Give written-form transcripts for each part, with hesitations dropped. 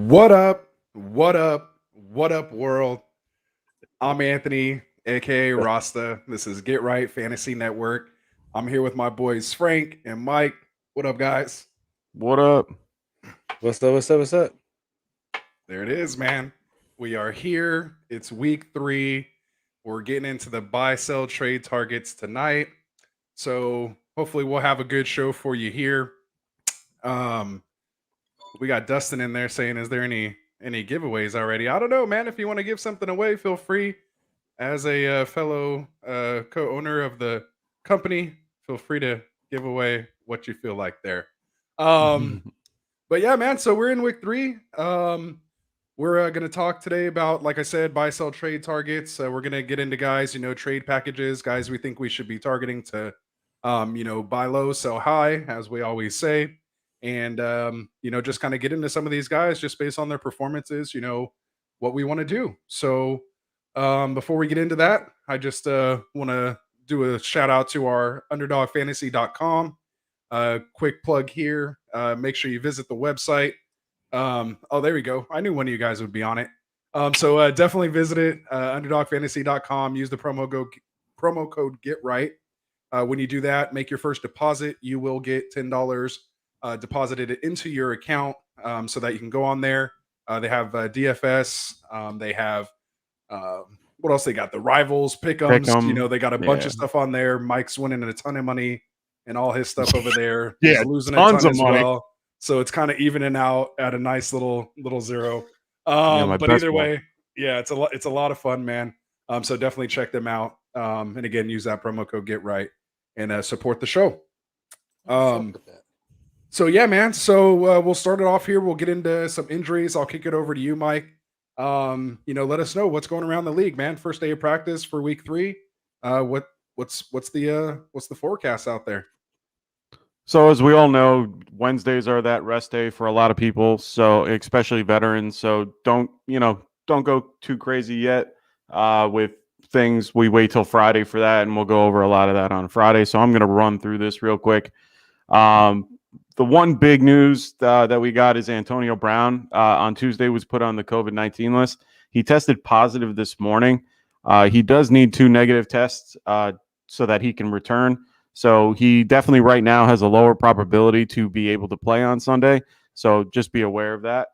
What up? What up? What up, world? I'm Anthony, aka Rasta. This is Get Right Fantasy Network. I'm here with my boys Frank and Mike. What up, guys? What up? What's up? What's up? What's up? There it is, man. We are here. It's week 3. We're getting into the buy, sell, trade targets tonight. So hopefully we'll have a good show for you here. We got Dustin in there saying, is there any giveaways already? I don't know, man. If you want to give something away, feel free. As a fellow co-owner of the company, feel free to give away what you feel like there. But yeah, man. So we're in week 3. We're going to talk today about, like I said, buy, sell, trade targets. We're going to get into guys, trade packages, guys we think we should be targeting to, buy low, sell high, as we always say. And, just kind of get into some of these guys just based on their performances, what we want to do. So before we get into that, I just want to do a shout out to our underdogfantasy.com. Quick plug here. Make sure you visit the website. There we go. I knew one of you guys would be on it. So definitely visit it, underdogfantasy.com. Use the promo code GETRIGHT. When you do that, make your first deposit. You will get $10 deposited into your account so that you can go on there. They have DFS. They have what else they got? The Rivals, Pick'ems. They got a bunch of stuff on there. Mike's winning a ton of money and all his stuff over there. Yeah, he's losing tons a ton of as money. well. So it's kind of evening out at a nice little zero. But either way, yeah, it's a lot of fun, man. So definitely check them out. And again, use that promo code GETRIGHT and support the show. So yeah, man. So we'll start it off here. We'll get into some injuries. I'll kick it over to you, Mike. Let us know what's going around the league, man. First day of practice for week 3. What's the forecast out there? So as we all know, Wednesdays are that rest day for a lot of people, so especially veterans. So don't go too crazy yet with things. We wait till Friday for that, and we'll go over a lot of that on Friday. So I'm going to run through this real quick. The one big news that we got is Antonio Brown on Tuesday was put on the COVID-19 list. He tested positive this morning. He does need 2 negative tests so that he can return. So he definitely right now has a lower probability to be able to play on Sunday. So just be aware of that.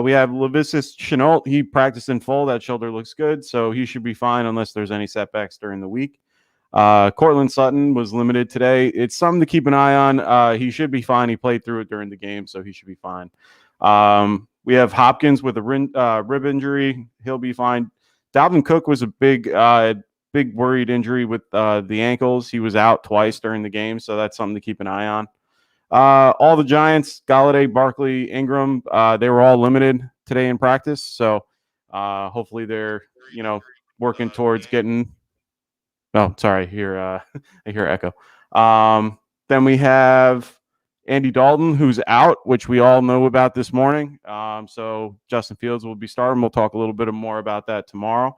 We have Laviska Shenault. He practiced in full. That shoulder looks good. So he should be fine unless there's any setbacks during the week. Cortland Sutton was limited today. It's something to keep an eye on. He should be fine. He played through it during the game, so he should be fine. We have Hopkins with a rib injury. He'll be fine. Dalvin Cook was a big worried injury with the ankles. He was out twice during the game, so that's something to keep an eye on. All the Giants, Galladay, Barkley, Ingram, they were all limited today in practice, so hopefully they're working towards getting. Oh, sorry, I hear echo. Then we have Andy Dalton, who's out, which we all know about this morning. So Justin Fields will be starting. We'll talk a little bit more about that tomorrow.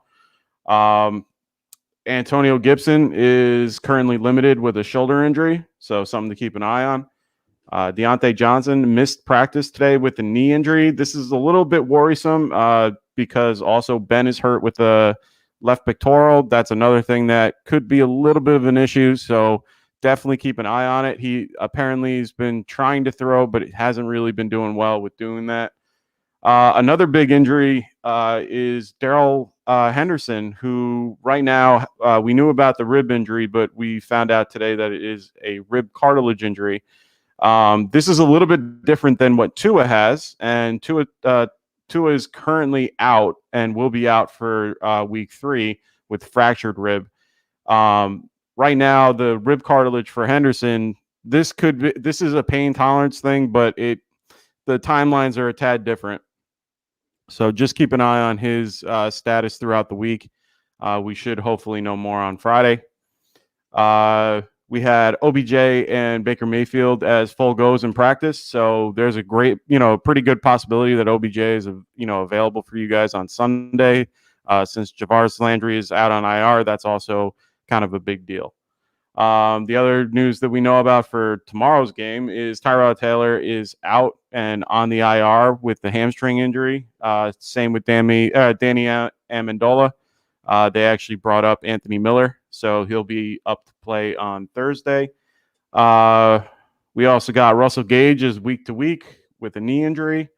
Antonio Gibson is currently limited with a shoulder injury, so something to keep an eye on. Deontay Johnson missed practice today with a knee injury. This is a little bit worrisome because also Ben is hurt with a left pectoral. That's another thing that could be a little bit of an issue, so definitely keep an eye on it. He apparently has been trying to throw, but it hasn't really been doing well with doing that. Another big injury is Daryl Henderson, who right now we knew about the rib injury, but we found out today that it is a rib cartilage injury. This is a little bit different than what Tua has, and Tua is currently out and will be out for week 3 with fractured rib. Right now, the rib cartilage for Henderson, this is a pain tolerance thing, but the timelines are a tad different. So just keep an eye on his status throughout the week. We should hopefully know more on Friday. We had OBJ and Baker Mayfield as full goes in practice. So there's a great, pretty good possibility that OBJ is, available for you guys on Sunday. Since Jarvis Landry is out on IR, that's also kind of a big deal. The other news that we know about for tomorrow's game is Tyrod Taylor is out and on the IR with the hamstring injury. Same with Danny Amendola. They actually brought up Anthony Miller, so he'll be up to play on Thursday. We also got Russell Gage is week to week with a knee injury.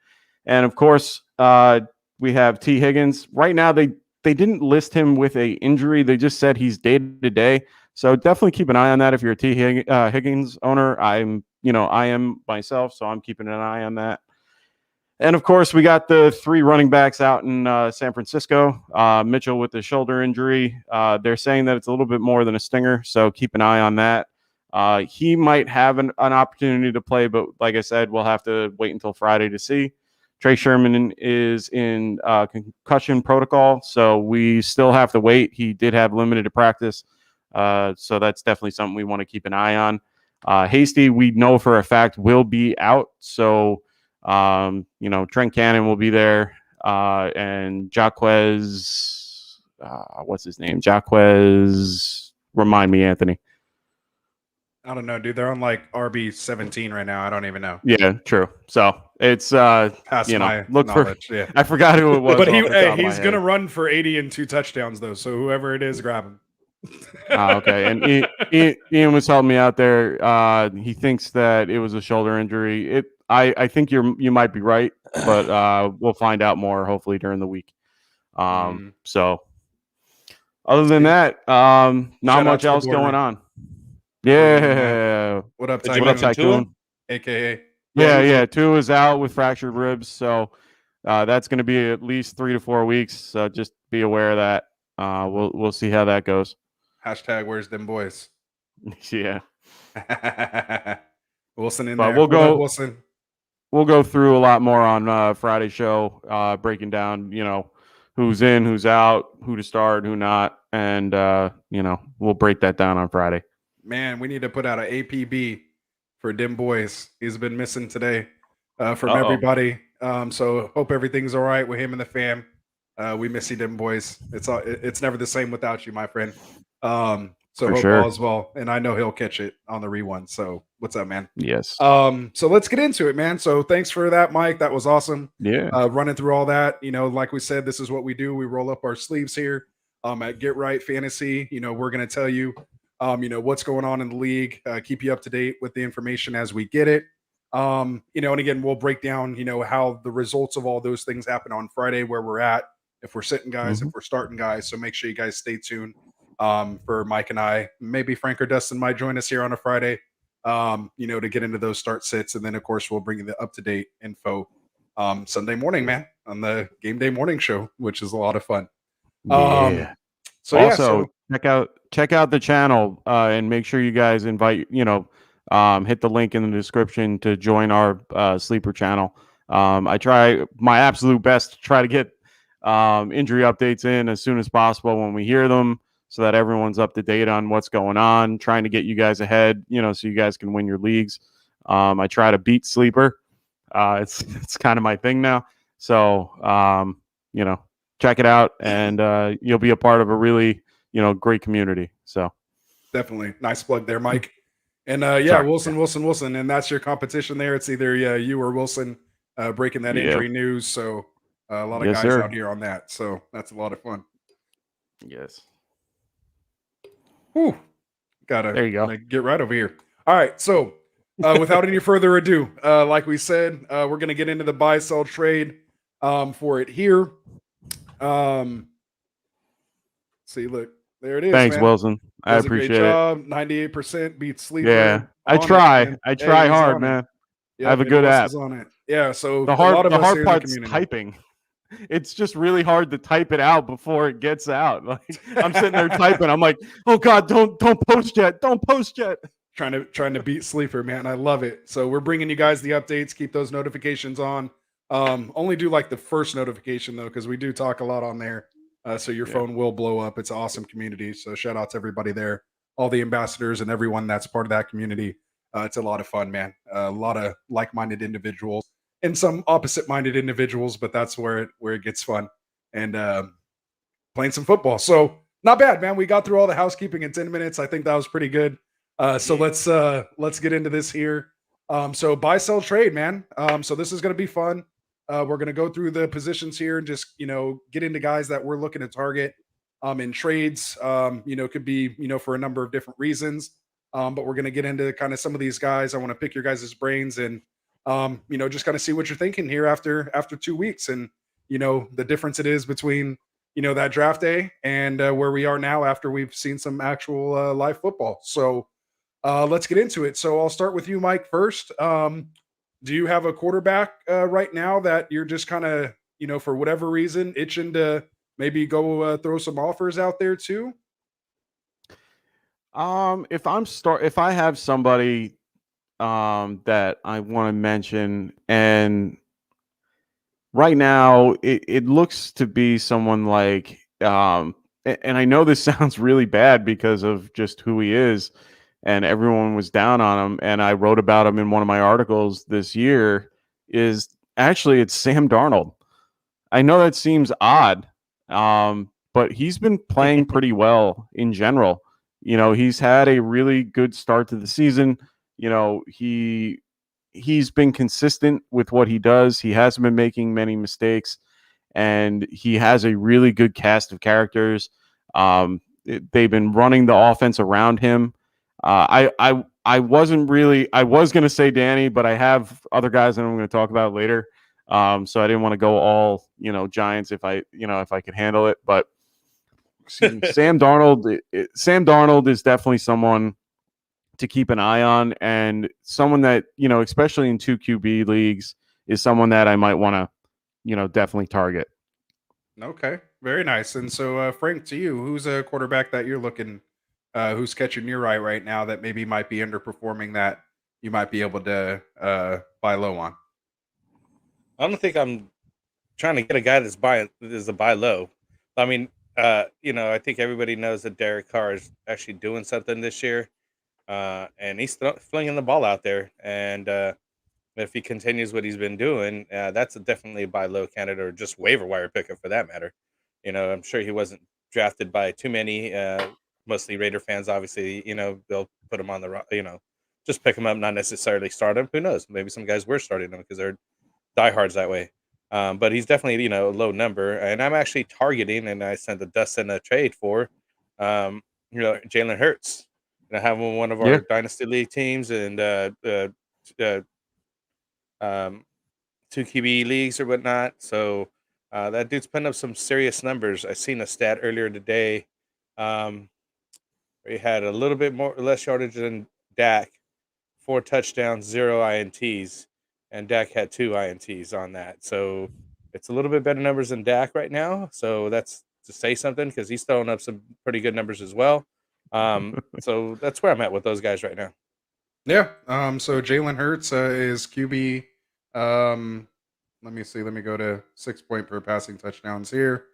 And, of course, we have T. Higgins. Right now, they didn't list him with a injury. They just said he's day-to-day. So definitely keep an eye on that if you're a T. Higgins owner. I am myself, so I'm keeping an eye on that. And, of course, we got the 3 running backs out in San Francisco. Mitchell with the shoulder injury. They're saying that it's a little bit more than a stinger, so keep an eye on that. He might have an opportunity to play, but like I said, we'll have to wait until Friday to see. Trey Sherman is in concussion protocol, so we still have to wait. He did have limited practice, so that's definitely something we want to keep an eye on. Hasty, we know for a fact, will be out, so Trent Cannon will be there, and Jaquez, what's his name? Jaquez, remind me, Anthony. I don't know, dude. They're on like RB 17 right now. I don't even know. Yeah, true. So it's past my knowledge. Yeah, I forgot who it was. But he's gonna run for 80 and 2 touchdowns though. So whoever it is, grab him. Okay. And Ian was helping me out there. He thinks that it was a shoulder injury. I think you might be right, but we'll find out more hopefully during the week. So other than that, not much else going on. Yeah. What up, Tycoon? AKA. Yeah. Tua is out with fractured ribs, so that's going to be at least 3 to 4 weeks. So just be aware of that. We'll see how that goes. Hashtag where's them boys? Yeah. Wilson in but there. Wilson. We'll go through a lot more on Friday's show, breaking down, who's in, who's out, who to start, who not, and we'll break that down on Friday. Man, we need to put out an APB for Dim Boys. He's been missing today from everybody. So hope everything's all right with him and the fam. We miss you, Dim Boys. It's never the same without you, my friend. So for hope sure. all is well. And I know he'll catch it on the rewind. So what's up, man? Yes. So let's get into it, man. So thanks for that, Mike. That was awesome. Yeah. Running through all that. Like we said, this is what we do. We roll up our sleeves here at Get Right Fantasy. We're going to tell you what's going on in the league, keep you up to date with the information as we get it. And again, we'll break down, how the results of all those things happen on Friday, where we're at, if we're sitting guys, if we're starting guys. So make sure you guys stay tuned for Mike and I. Maybe Frank or Dustin might join us here on a Friday, to get into those start sits. And then, of course, we'll bring you the up-to-date info Sunday morning, man, on the Game Day Morning Show, which is a lot of fun. Yeah. Check out the channel and make sure you guys invite, hit the link in the description to join our sleeper channel. I try my absolute best to try to get injury updates in as soon as possible when we hear them, so that everyone's up to date on what's going on, trying to get you guys ahead, so you guys can win your leagues. I try to beat sleeper. It's kind of my thing now. So, check it out, and you'll be a part of a really, great community. So definitely nice plug there, Mike. And Wilson, and that's your competition there. It's either you or Wilson breaking that injury news. So a lot of guys out here on that. So that's a lot of fun. Yes. Whew. There you go. Get right over here. All right. So without any further ado, like we said, we're going to get into the buy, sell, trade for it here. See, look, there it is. Thanks, man. Wilson. I appreciate it. 98% beats sleeper. Yeah, I try hard, man. I have a good app. On it. Yeah, so the hard part's typing. It's just really hard to type it out before it gets out. Like, I'm sitting there typing. I'm like, oh God, don't post yet. Don't post yet. Trying to beat sleeper, man. I love it. So we're bringing you guys the updates. Keep those notifications on. Only do like the first notification though, because we do talk a lot on there. So your phone will blow up. It's an awesome community. So shout out to everybody there, all the ambassadors and everyone that's part of that community. It's a lot of fun, man. A lot of like-minded individuals and some opposite-minded individuals, but that's where it gets fun. And playing some football. So not bad, man. We got through all the housekeeping in 10 minutes. I think that was pretty good. So let's get into this here. So buy, sell, trade, man. So this is going to be fun. We're going to go through the positions here and just get into guys that we're looking to target in trades. Could be for a number of different reasons. But we're going to get into kind of some of these guys. I want to pick your guys' brains and just kind of see what you're thinking here after 2 weeks and the difference it is between that draft day and where we are now after we've seen some actual live football. So let's get into it. So I'll start with you, Mike, first. Do you have a quarterback right now that you're just kind of, for whatever reason, itching to maybe go throw some offers out there too? If I have somebody that I want to mention, and right now it looks to be someone like and I know this sounds really bad because of just who he is, and everyone was down on him, and I wrote about him in one of my articles this year. It's Sam Darnold. I know that seems odd, but he's been playing pretty well in general. He's had a really good start to the season. He's been consistent with what he does. He hasn't been making many mistakes, and he has a really good cast of characters. They've been running the offense around him. I was going to say Danny, but I have other guys that I'm going to talk about later. So I didn't want to go all, Giants if I could handle it, but Sam Darnold is definitely someone to keep an eye on, and someone that, especially in 2 QB leagues, is someone that I might want to, definitely target. Okay, very nice. And so, Frank, to you, who's a quarterback that you're looking, who's catching your eye right now that maybe might be underperforming that you might be able to buy low on? I don't think I'm trying to get a guy that's a buy low. I mean, I think everybody knows that Derek Carr is actually doing something this year, and he's flinging the ball out there. And if he continues what he's been doing, that's definitely a buy low candidate, or just waiver wire pickup for that matter. I'm sure he wasn't drafted by too many, mostly Raider fans. Obviously, they'll put him on just pick him up, not necessarily start him. Who knows? Maybe some guys were starting him because they're diehards that way. But he's definitely, a low number. And I'm actually targeting, and I sent Dustin a trade for, Jalen Hurts. And I have him in one of our Dynasty League teams and 2 QB leagues or whatnot. So that dude's putting up some serious numbers. I seen a stat earlier today. He had a little bit less yardage than Dak, 4 touchdowns, 0 INTs. And Dak had 2 INTs on that. So it's a little bit better numbers than Dak right now. So that's to say something, because he's throwing up some pretty good numbers as well. So that's where I'm at with those guys right now. Yeah. So Jalen Hurts is QB. Let me see. Let me go to 6 point per passing touchdowns here.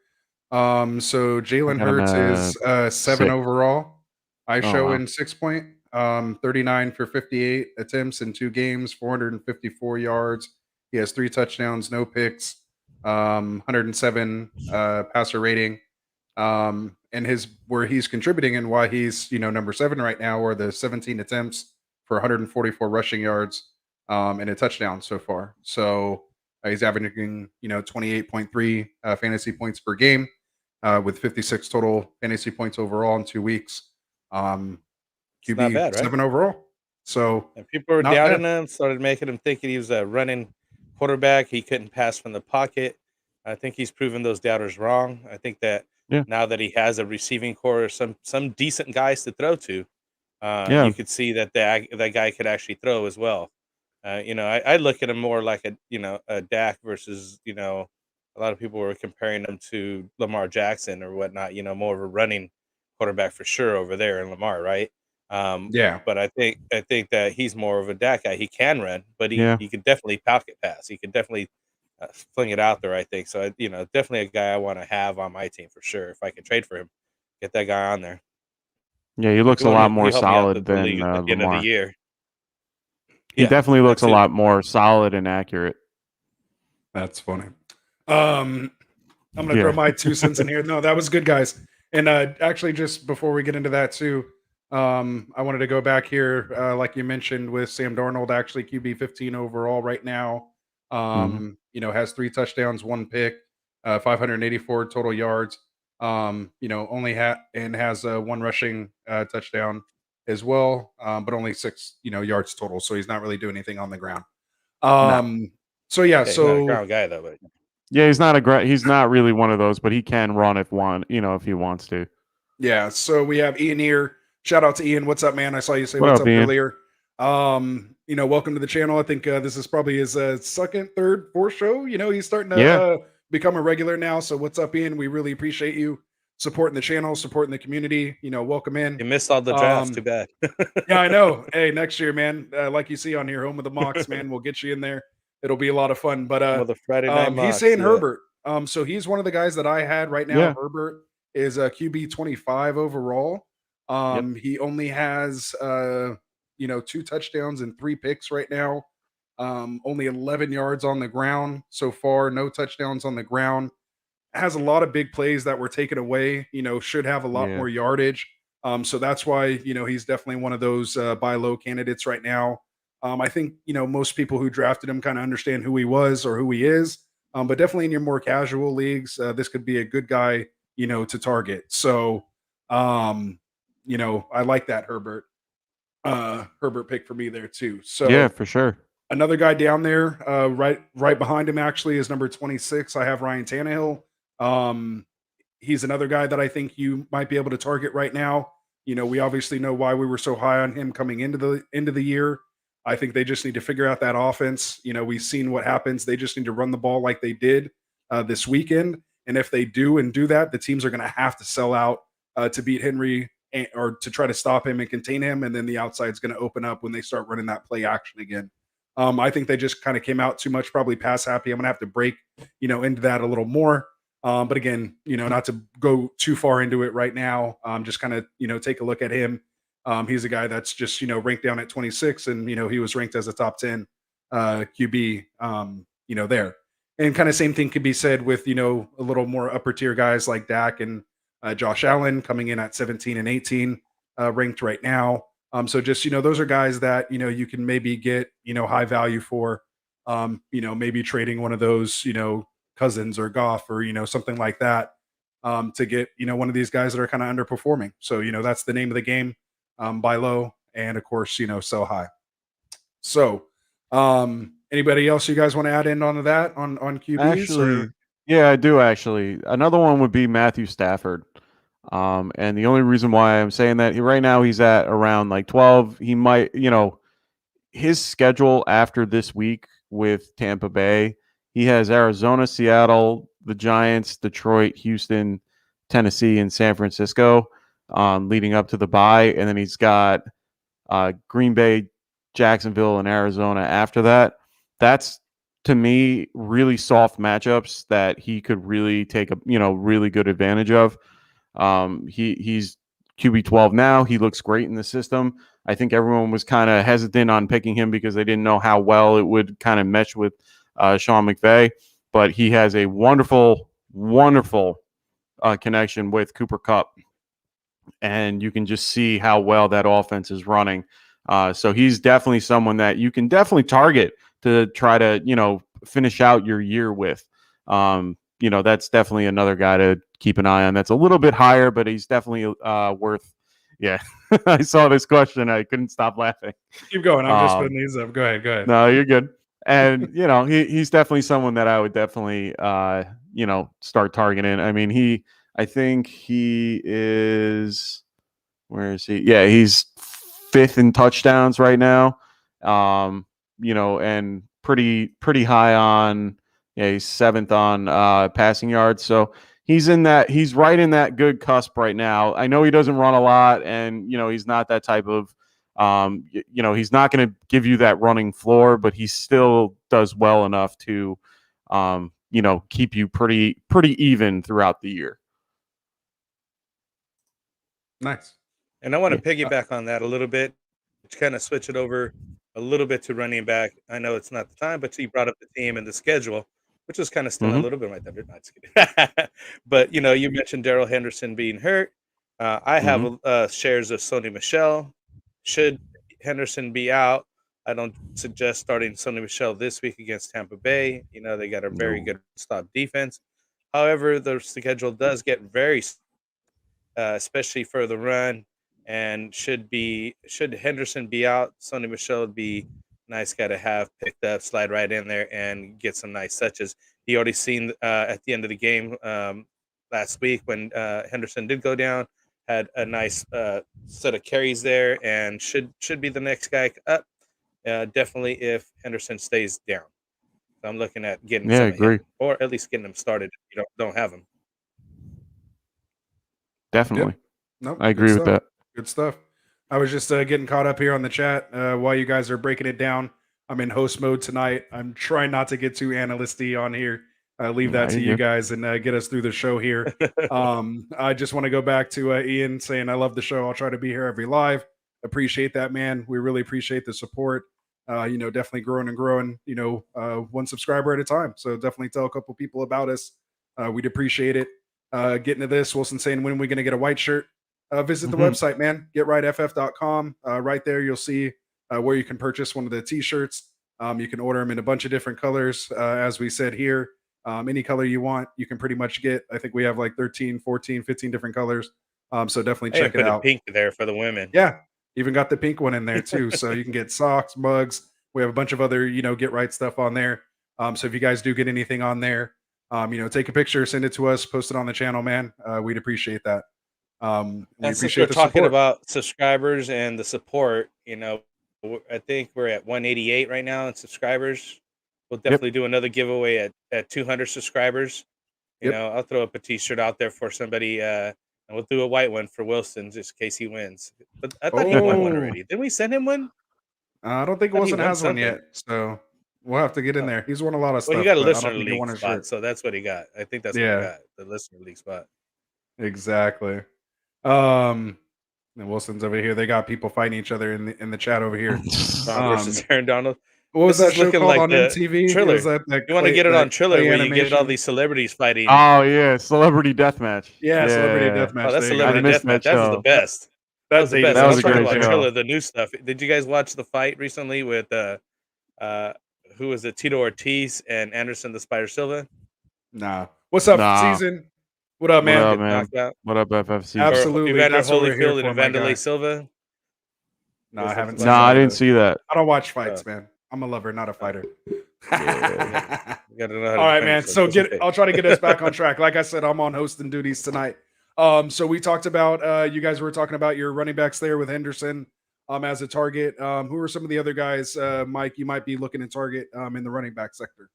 So Jalen Hurts is 7 overall. I show in 6 point. 39 for 58 attempts in 2 games, 454 yards. He has 3 touchdowns, no picks, 107 passer rating. And where he's contributing and why he's number 7 right now are the 17 attempts for 144 rushing yards and a touchdown so far. So he's averaging 28.3 fantasy points per game with 56 total fantasy points overall in 2 weeks. QB not bad, right? 7 overall. So and people were doubting him, started making him thinking he was a running quarterback. He couldn't pass from the pocket. I think he's proven those doubters wrong. I think that now that he has a receiving core or some decent guys to throw to, you could see that that guy could actually throw as well. I look at him more like a Dak versus, a lot of people were comparing him to Lamar Jackson or whatnot, more of a running quarterback for sure over there in Lamar, right? But I think that he's more of a Dak guy. He can run, but he could definitely pocket pass. He could definitely fling it out there, I think. So, definitely a guy I want to have on my team for sure. If I can trade for him, get that guy on there. Yeah, he looks a lot more solid than at the end of the year. He definitely looks a lot more solid and accurate. That's funny. I'm going to throw my 2 cents in here. No, that was good, guys. And actually, just before we get into that too, I wanted to go back here, like you mentioned, with Sam Darnold, actually QB 15 overall right now. Has 3 touchdowns, 1 pick, 584 total yards. Only has 1 rushing touchdown as well, but only 6 yards total. So he's not really doing anything on the ground. So yeah, Yeah, he's not a ground guy though, but Yeah, he's not really one of those, but he can run if he wants to. yeah. So we have Ian here. Shout out to Ian. What's up, man? I saw you say What what's up, up Ian? earlier. Welcome to the channel. I think this is probably his second, third, fourth show. He's starting to become a regular now. So what's up, Ian? We really appreciate you supporting the channel, supporting the community. Welcome in. you missed all the drafts. Too bad. Yeah, I know. Hey, next year, man, like you see on here, home of the mocks, man, we'll get you in there. It'll be a lot of fun. But the Friday night he's mocks, saying yeah. Herbert. So he's one of the guys that I had right now. Yeah. Herbert is a QB 25 overall. He only has 2 touchdowns and 3 picks right now. Only 11 yards on the ground so far, no touchdowns on the ground. Has a lot of big plays that were taken away, should have a lot more yardage. So that's why, he's definitely one of those buy low candidates right now. I think, most people who drafted him kind of understand who he was or who he is. But definitely in your more casual leagues, this could be a good guy, to target. So, I like that Herbert pick for me there too. So yeah, for sure. Another guy down there, right behind him actually is number 26. I have Ryan Tannehill. He's another guy that I think you might be able to target right now. We obviously know why we were so high on him coming into the year. I think they just need to figure out that offense. We've seen what happens. They just need to run the ball like they did this weekend. And if they do that, the teams are going to have to sell out to beat Henry or to try to stop him and contain him. And then the outside's going to open up when they start running that play action again. I think they just kind of came out too much, probably pass happy. I'm going to have to break, into that a little more. But again, not to go too far into it right now. Just kind of, take a look at him. He's a guy that's just, ranked down at 26 and, he was ranked as a top 10 QB, there. And kind of same thing could be said with, a little more upper tier guys like Dak and Josh Allen coming in at 17 and 18 ranked right now. So just, those are guys that, you can maybe get, high value for, maybe trading one of those, Cousins or Goff or, something like that to get, one of these guys that are kind of underperforming. So, that's the name of the game, buy low and of course, sell high. So anybody else you guys want to add in onto that on QBs? Actually, yeah, I do actually. Another one would be Matthew Stafford. And the only reason why I'm saying that right now he's at around like 12. He might, his schedule after this week with Tampa Bay, he has Arizona, Seattle, the Giants, Detroit, Houston, Tennessee, and San Francisco leading up to the bye. And then he's got Green Bay, Jacksonville, and Arizona after that. That's, to me, really soft matchups that he could really take a really good advantage of. He's QB 12 now. He looks great in the system. I think everyone was kind of hesitant on picking him because they didn't know how well it would kind of mesh with Sean McVay. But he has a wonderful, wonderful connection with Cooper Kupp. And you can just see how well that offense is running. So he's definitely someone that you can definitely target to try to, finish out your year with. That's definitely another guy to keep an eye on. That's a little bit higher, but he's definitely worth. Yeah, I saw this question. I couldn't stop laughing. Keep going. I'm just putting these up. Go ahead. No, you're good. And he's definitely someone that I would definitely start targeting. I mean, I think he is. Where is he? Yeah, he's 5th in touchdowns right now. And pretty high on. Yeah, he's 7th on passing yards. So he's right in that good cusp right now. I know he doesn't run a lot, and he's not that type of he's not going to give you that running floor, but he still does well enough to keep you pretty even throughout the year. Nice. And I want to piggyback on that a little bit, to kind of switch it over a little bit to running back. I know it's not the time, but you brought up the team and the schedule, which was kind of still a little bit of my thunder. Not just kidding. But you mentioned Daryl Henderson being hurt. I have shares of Sony Michel. Should Henderson be out, I don't suggest starting Sony Michel this week against Tampa Bay. They got a very good stop defense. However, the schedule does get very, especially for the run, and should Henderson be out, Sony Michel would be a nice guy to have picked up, slide right in there, and get some nice touches. He already seen at the end of the game last week when Henderson did go down, had a nice set of carries there, and should be the next guy up. Definitely if Henderson stays down. So I'm looking at getting some of him, or at least getting him started if you don't have him. Definitely. Yep. Nope, I agree with that. Good stuff. I was just getting caught up here on the chat while you guys are breaking it down. I'm in host mode tonight. I'm trying not to get too analyst-y on here. Leave that to you guys and get us through the show here. I just want to go back to Ian saying, I love the show. I'll try to be here every live. Appreciate that, man. We really appreciate the support. Definitely growing and growing, one subscriber at a time. So definitely tell a couple people about us. We'd appreciate it. Getting to this, Wilson saying, when are we going to get a white shirt? Visit the website, man. GetRightFF.com. Right there, you'll see where you can purchase one of the t-shirts. You can order them in a bunch of different colors. As we said here, any color you want, you can pretty much get. I think we have like 13, 14, 15 different colors. So definitely check it out. Put a pink there for the women. Yeah. Even got the pink one in there too. So you can get socks, mugs. We have a bunch of other, Get Right stuff on there. So if you guys do get anything on there, take a picture, send it to us, post it on the channel, man. We'd appreciate that. We appreciate the talking support. About subscribers and the support. I think we're at 188 right now in subscribers. We'll definitely do another giveaway at 200 subscribers. I'll throw up a t-shirt out there for somebody, and we'll do a white one for Wilson just in case he wins. But I thought he won one already. Didn't we send him one? I don't think Wilson has one yet, so we'll have to get in there. He's won a lot of stuff. Well, he got a listener league spot, so that's what he got. I think that's what he got, the listener league spot. Exactly. And Wilson's over here. They got people fighting each other in the chat over here. Versus Aaron Donald. What was that show called on MTV? Triller. You want to get it on Triller where you get all these celebrities fighting. Oh, yeah. Celebrity Deathmatch. Yeah, Celebrity Deathmatch. Oh, that's Celebrity Deathmatch. That was the best. That was the best. That was a great show. Triller, the new stuff. Did you guys watch the fight recently with who was it? Tito Ortiz and Anderson the Spider Silva? Nah. What's up, Season? What up, man? What up, FFC? Absolutely. Evander Holyfield and Evanderley Silva? No, I haven't. No, I didn't see that. I don't watch fights, man. I'm a lover, not a fighter. All right, man. So I'll try to get us back on track. Like I said, I'm on hosting duties tonight. So we talked about you guys were talking about your running backs there with Henderson as a target. Who are some of the other guys, Mike, you might be looking to target in the running back sector?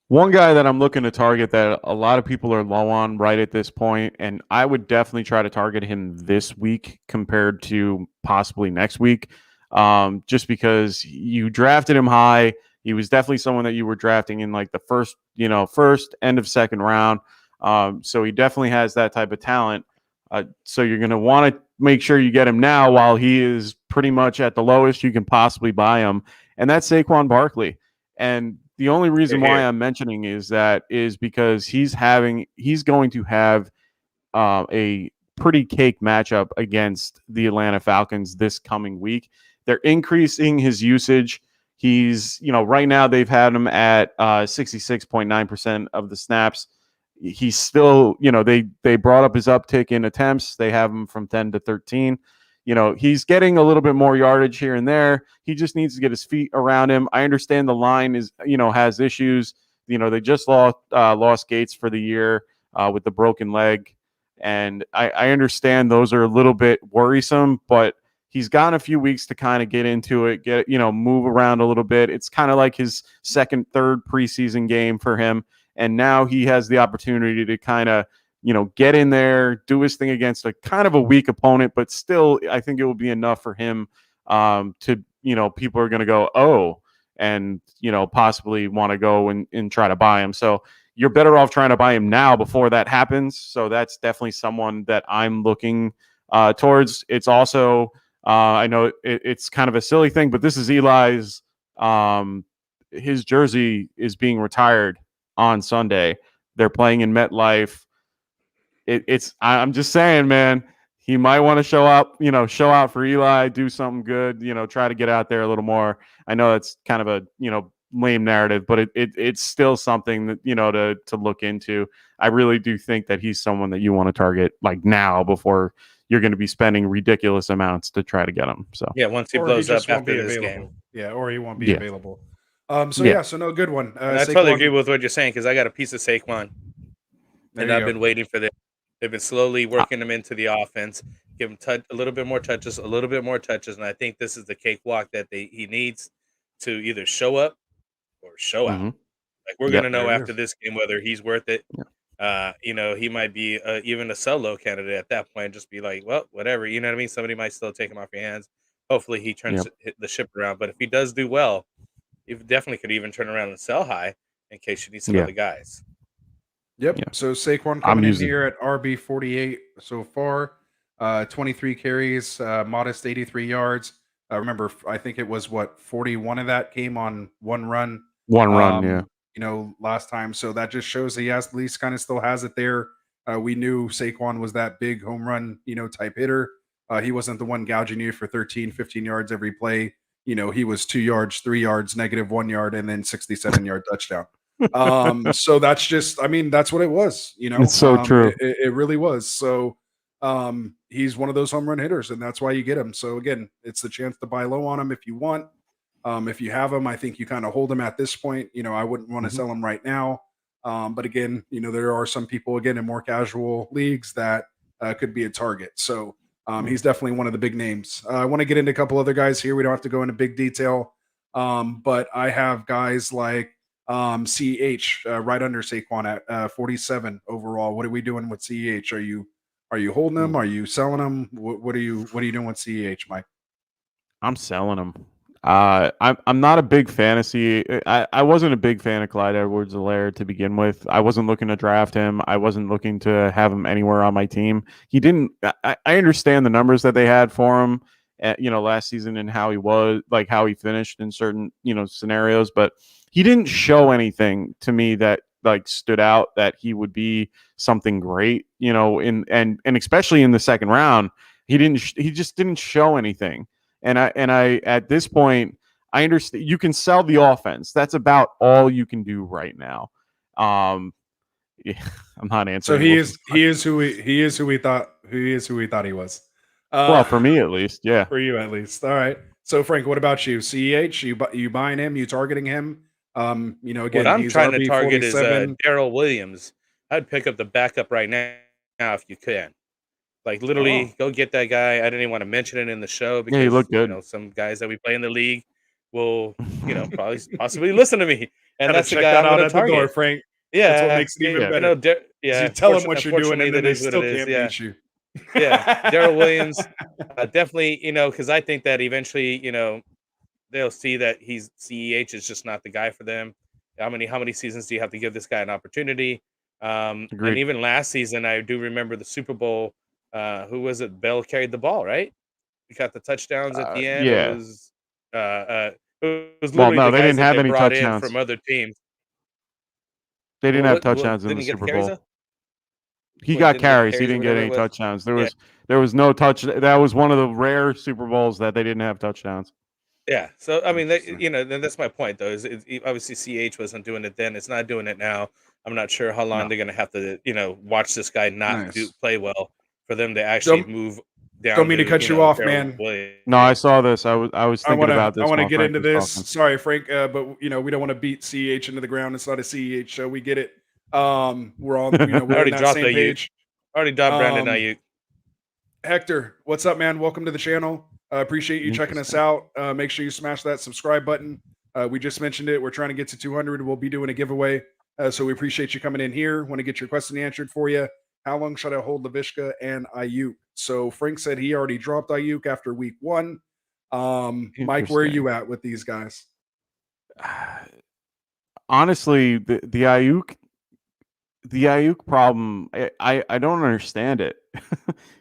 One guy that I'm looking to target that a lot of people are low on right at this point, and I would definitely try to target him this week compared to possibly next week, just because you drafted him high. He was definitely someone that you were drafting in like the first end of second round. So he definitely has that type of talent. So you're going to want to make sure you get him now while he is pretty much at the lowest you can possibly buy him, and that's Saquon Barkley. And the only reason why I'm mentioning is because he's going to have a pretty cake matchup against the Atlanta Falcons this coming week. They're increasing his usage. He's, right now they've had him at 66.9% of the snaps. He's still, they brought up his uptick in attempts. They have him from 10 to 13. He's getting a little bit more yardage here and there. He just needs to get his feet around him. I understand the line is, has issues. They just lost Gates for the year with the broken leg. And I understand those are a little bit worrisome, but he's gotten a few weeks to kind of get into it, move around a little bit. It's kind of like his second, third preseason game for him. And now he has the opportunity to kind of, get in there, do his thing against a kind of a weak opponent, but still, I think it will be enough for him to, people are going to go, oh, and, possibly want to go and try to buy him. So you're better off trying to buy him now before that happens. So that's definitely someone that I'm looking towards. It's also, I know it's kind of a silly thing, but this is Eli's, his jersey is being retired on Sunday. They're playing in MetLife. I'm just saying, man, he might want to show out for Eli, do something good, try to get out there a little more. I know that's kind of a, lame narrative, but it's still something that, to look into. I really do think that he's someone that you want to target like now before you're going to be spending ridiculous amounts to try to get him. So yeah, once he Or blows just up won't be after this available. game. Yeah, or he won't be Yeah. available. Yeah. So no, good one. And I totally Saquon- agree with what you're saying because I got a piece of Saquon, There and you I've go. been waiting for this. They've been slowly working him into the offense, give him a little bit more touches, and I think this is the cakewalk that he needs to either show up or show out. Mhm. Like we're Yep. gonna know There it after is. this game whether he's worth it. He might be even a solo candidate at that point. Just be like, well, whatever. You know what I mean? Somebody might still take him off your hands. Hopefully, he turns the ship around. But if he does do well, he definitely could even turn around and sell high in case you need some other guys. Yep. Yeah. So Saquon I'm coming in using- here at RB 48 so far. 23 carries, modest 83 yards. Remember, I think it was 41 of that came on one run. One run, yeah. Last time. So that just shows he at least kind of still has it there. We knew Saquon was that big home run, type hitter. He wasn't the one gouging you for 13, 15 yards every play. He was 2 yards, 3 yards, -1 yard, and then 67-yard touchdown. So that's just, that's what it was. It's so true. It really was. So he's one of those home run hitters, and that's why you get him. So again, it's the chance to buy low on him if you want. If you have him, I think you kind of hold him at this point. I wouldn't want to sell him right now. But again, there are some people, again, in more casual leagues that could be a target. So he's definitely one of the big names. I want to get into a couple other guys here. We don't have to go into big detail. But I have guys like CH right under Saquon at 47 overall. What are we doing with CH? Are you holding him? Are you selling him? What are you doing with CH, Mike? I'm selling him. I'm not a big fantasy. I wasn't a big fan of Clyde Edwards-Helaire to begin with. I wasn't looking to draft him. I wasn't looking to have him anywhere on my team. He didn't. I understand the numbers that they had for him, last season and how he was, like how he finished in certain scenarios, but he didn't show anything to me that like stood out that he would be something great. And especially in the second round, he just didn't show anything. And I at this point, I understand you can sell the offense. That's about all you can do right now. I'm not answering. So he is who we thought he was. Well, for me at least, yeah. For you at least. All right. So Frank, what about you? CEH, you buying him? You targeting him? Again, what I'm he's trying to RB target 47. is Daryl Williams. I'd pick up the backup right now if you can. Like literally, go get that guy. I didn't even want to mention it in the show because he looked good. Some guys that we play in the league will, probably possibly listen to me, and that's the check guy that I'm out going at to target. The door, Frank. Yeah, That's what makes it even better. You tell them what you're doing, and then they still can't beat you. Yeah, Daryl Williams, definitely. Because I think that eventually, they'll see that CEH is just not the guy for them. How many seasons do you have to give this guy an opportunity? And even last season, I do remember the Super Bowl. Who was it? Bell carried the ball, right? He got the touchdowns at the end. Yeah. It was literally no, the they guys didn't that have they any brought touchdowns in from other teams. They didn't have touchdowns in the Super Bowl. He got carries. He didn't get any touchdowns. There was no touch. That was one of the rare Super Bowls that they didn't have touchdowns. Yeah. So I mean, then that's my point, though. Is obviously CH wasn't doing it then. It's not doing it now. I'm not sure how long they're going to have to, watch this guy not play well for them to actually move down. Don't mean to cut you off, man. No, I saw this. I was thinking about this. I want to get into this. Sorry, Frank, but we don't want to beat CH into the ground. It's not a CH show. We get it. We're all we're already on that dropped same page. Already dropped Brandon Ayuk. Hector, what's up, man? Welcome to the channel. Appreciate you checking us out. Make sure you smash that subscribe button. We just mentioned it. We're trying to get to 200. We'll be doing a giveaway. So we appreciate you coming in here. Want to get your question answered for you. How long should I hold LaVishka and Ayuk? So Frank said he already dropped Ayuk after week 1. Mike, where are you at with these guys? Honestly, the Ayuk problem, I don't understand it.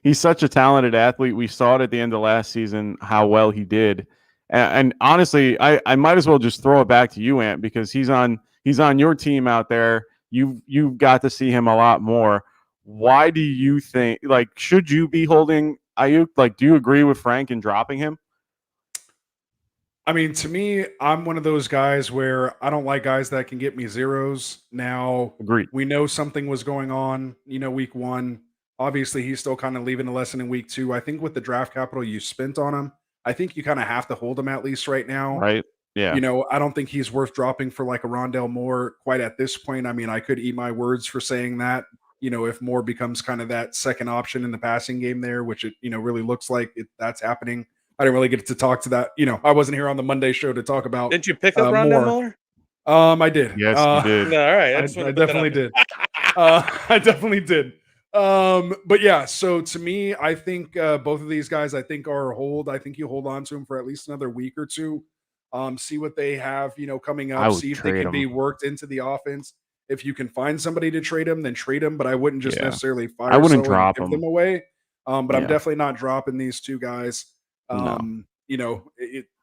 He's such a talented athlete. We saw it at the end of last season how well he did. And honestly, I might as well just throw it back to you, Ant, because he's on your team out there. You've got to see him a lot more. why do you think, like, should you be holding Ayuk? Like, do you agree with Frank in dropping him? I mean, to me, I'm one of those guys where I don't like guys that can get me zeros. Now, Agreed. we know something was going on, week one. Obviously, he's still kind of leaving a lesson in week two. I think with the draft capital you spent on him, I think you kind of have to hold him at least right now. Right? Yeah. I don't think he's worth dropping for like a Rondale Moore quite at this point. I mean, I could eat my words for saying that, if Moore becomes kind of that second option in the passing game there, which it, really looks like that's happening. I didn't really get to talk to that. I wasn't here on the Monday show to talk about. Didn't you pick up Rondale Moore. Moore? I did. Yes, you did. No, all right. I definitely did. I definitely did. But yeah, so to me, I think both of these guys, I think are a hold. I think you hold on to them for at least another week or two. See what they have, coming I up. would See if they trade can be 'em. worked into the offense. If you can find somebody to trade them, then trade them. But I wouldn't just Yeah. necessarily fire. I wouldn't sell and drop give 'em. them away. But I'm Yeah. definitely not dropping these two guys. No.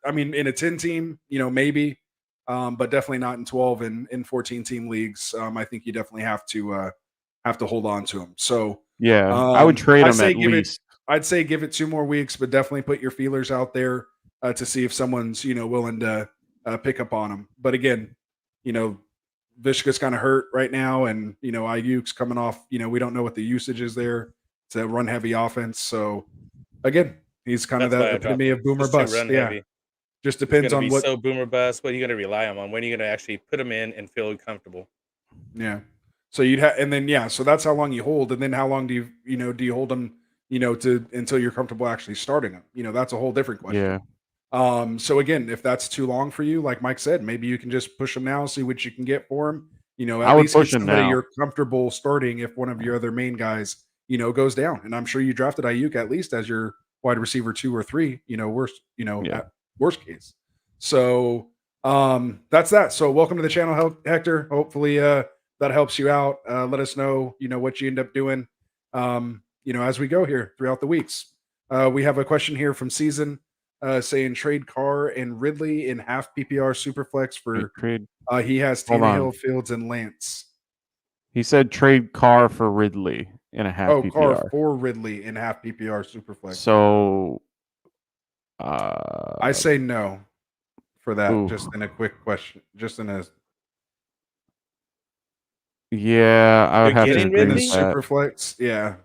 I mean, in a 10 team, maybe, but definitely not in 12 and in 14 team leagues. I think you definitely have to hold on to them. So Yeah. I would trade him at give least. I'd say give it 2 more weeks, but definitely put your feelers out there to see if someone's willing to pick up on them. But again, Vishka's kind of hurt right now, and Ayuk's coming off. We don't know what the usage is there. It's a run heavy offense, so again, he's kind of That's why that I dropped epitome him. of boomer Just too bust. run Yeah, heavy. just It's depends gonna on be what. so boomer bust. What are you going to rely on? When are you going to actually put them in and feel comfortable? Yeah. So you'd have, and then so that's how long you hold, and then how long do you hold them, to until you're comfortable actually starting them? That's a whole different question. Yeah. So again, if that's too long for you, like Mike said, maybe you can just push them now, see what you can get for them. I At would least get push him somebody now. you're comfortable starting if one of your other main guys, goes down. And I'm sure you drafted Ayuk at least as your wide receiver 2 or 3, worst, Yeah. at worst case. So that's that. So welcome to the channel, Hector. Hopefully that helps you out. Let us know, what you end up doing, as we go here throughout the weeks. We have a question here from Season saying trade Carr and Ridley in half PPR Superflex for Trade. he has Hold on. Tannehill, Fields, and Lance. He said trade Carr for Ridley in a half Oh, Carr PPR. for Ridley in half PPR Superflex. So I say no for that. Ooh. Just in a quick question. Just in a yeah, I would You're have to getting agree Ridley? with that. Superflex. Yeah.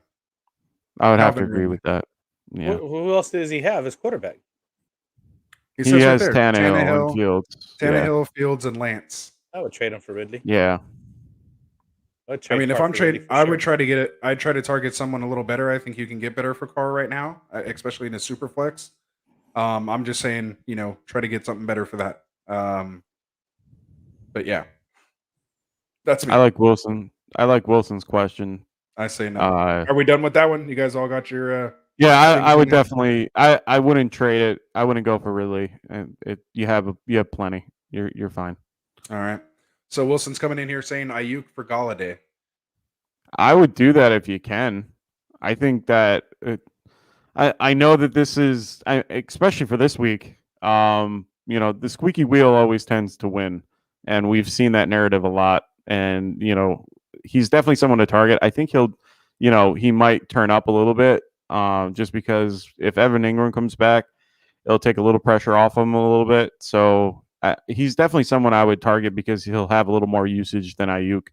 I would have to Calvin agree Ridley. with that. Yeah. Who else does he have as quarterback? He He says has right there, Tannehill and Fields. Tannehill, Fields, and Lance. I would trade him for Ridley. Yeah. I mean, if I'm trading, I would try to get it. I'd try to target someone a little better. I think you can get better for Carr right now, especially in a super flex. I'm just saying, try to get something better for that. But yeah, that's me. I like Wilson. I like Wilson's question. I say no. Are we done with that one? You guys all got your? Yeah, I would things in there? definitely. I wouldn't trade it. I wouldn't go for Ridley. And you have plenty. You're fine. All right. So Wilson's coming in here saying Ayuk for Galladay. I would do that if you can. I think that I know that this is especially for this week. The squeaky wheel always tends to win, and we've seen that narrative a lot. And he's definitely someone to target. I think he'll, he might turn up a little bit, just because if Evan Ingram comes back, it'll take a little pressure off him a little bit. So he's definitely someone I would target because he'll have a little more usage than Ayuk,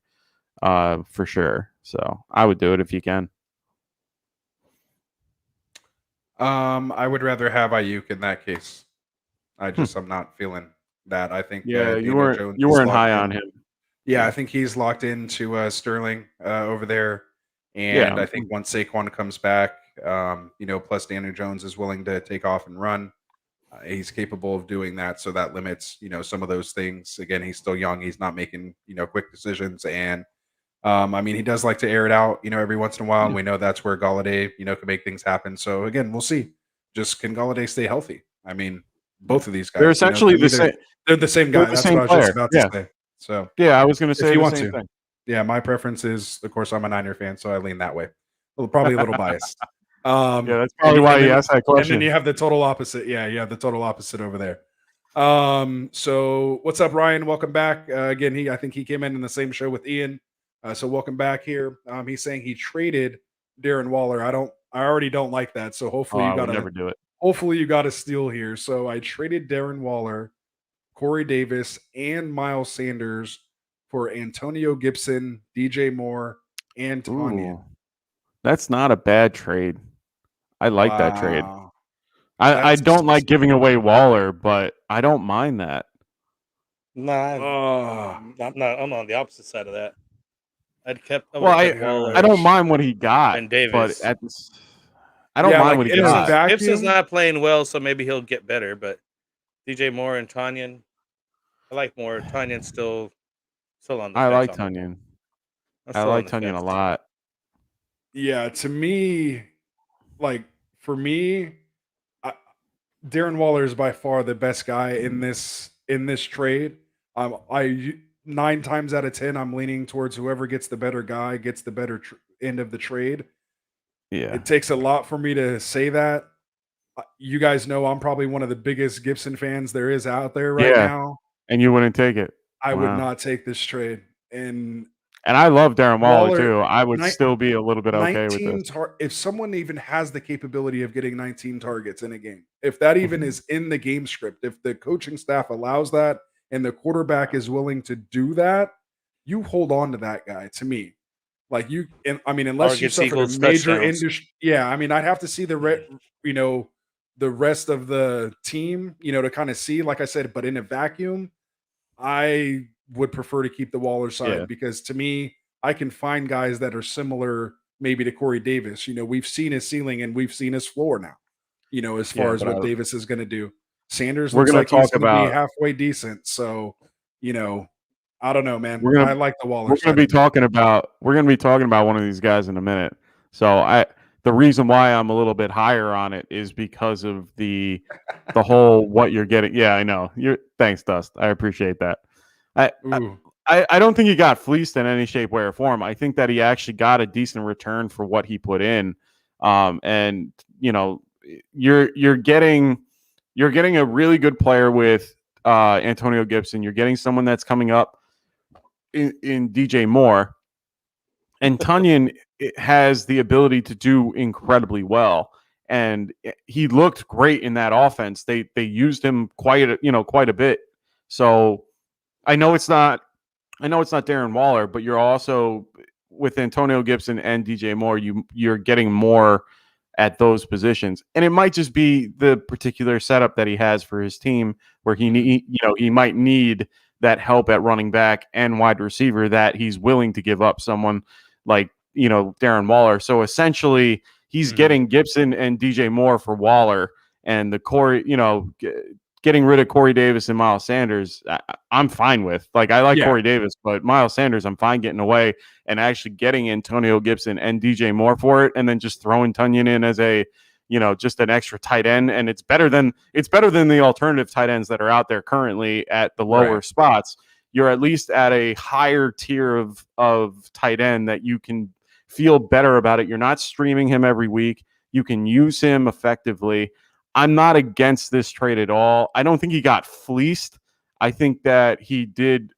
for sure. So I would do it if you can. I would rather have Ayuk in that case. I'm not feeling that. I think Yeah, you Daniel weren't Jones you is weren't locked high in. on him. Yeah, Yeah. I think he's locked into Sterling over there, and I think once Saquon comes back, plus Daniel Jones is willing to take off and run. He's capable of doing that, so that limits some of those things. Again, he's still young; he's not making quick decisions, and I mean he does like to air it out every once in a while, and we know that's where Galladay can make things happen. So again, we'll see. Just can Galladay stay healthy? I mean, both of these guys. They're essentially to me, the same. They're the same guy. They're the That's same what I was just player. about to Yeah. say. So Yeah, I was going to if say you the want same to. thing. Yeah, my preference is, of course, I'm a Niner fan, so I lean that way. Well, probably a little biased. Yeah, that's probably why you asked that And question. then you have the total opposite. Yeah, you have the total opposite over there. So what's up, Ryan? Welcome back. Again, I think he came in the same show with Ian. So welcome back here. He's saying he traded Darren Waller. I already don't like that. So Oh, I would never do it. hopefully you got a steal here. So I traded Darren Waller, Corey Davis, and Miles Sanders for Antonio Gibson, DJ Moore, and Tanya. Ooh, that's not a bad trade. I like that trade. Wow. I That's don't like giving away Waller, but I don't mind that. Nah, I'm on the opposite side of that. I'd kept. Well, I don't mind what he got, and Davis. but I don't mind what he got. Gibson's not playing well, so maybe he'll get better. But DJ Moore and Tanyan, I like Moore. Tanyan's still on the. I like Tanyan. I like Tanyan a lot. Yeah, to me, like for me, Darren Waller is by far the best guy in this trade. I 9 times out of 10, I'm leaning towards whoever gets the better guy gets the better end of the trade. Yeah, it takes a lot for me to say that. You guys know I'm probably one of the biggest Gibson fans there is out there right now, and you wouldn't take it. I would not take this trade, and I love Darren Waller too. I would still be a little bit okay with this. If someone even has the capability of getting 19 targets in a game, if that even is in the game script, if the coaching staff allows that and the quarterback is willing to do that, you hold on to that guy. To me, like unless you suffer a major industry, I'd have to see the rest of the team, to kind of see, like I said, but in a vacuum, I would prefer to keep the Waller side because to me, I can find guys that are similar maybe to Corey Davis. We've seen his ceiling and we've seen his floor now, as far as what Davis is going to do. Sanders looks like he's going to be halfway decent. So, I don't know, man. I like the Waller side. We're going to be talking about one of these guys in a minute. So the reason why I'm a little bit higher on it is because of the whole what you're getting. Yeah, I know. Thanks, Dust. I appreciate that. I don't think he got fleeced in any shape, way, or form. I think that he actually got a decent return for what he put in. And you're getting a really good player with Antonio Gibson. You're getting someone that's coming up in DJ Moore, and Tanyan has the ability to do incredibly well. And he looked great in that offense. They used him quite a bit. So I know it's not Darren Waller, but you're also with Antonio Gibson and DJ Moore, you're getting more at those positions. And it might just be the particular setup that he has for his team where he might need that help at running back and wide receiver that he's willing to give up someone like, Darren Waller. So essentially he's getting Gibson and DJ Moore for Waller, and the Corey, getting rid of Corey Davis and Miles Sanders, I'm fine with. Like, I like Corey Davis, but Miles Sanders, I'm fine getting away and actually getting Antonio Gibson and DJ Moore for it, and then just throwing Tanyan in as a, just an extra tight end. And it's better than the alternative tight ends that are out there currently at the lower spots. You're at least at a higher tier of tight end that you can feel better about it. You're not streaming him every week. You can use him effectively. I'm not against this trade at all. I don't think he got fleeced. I think that he did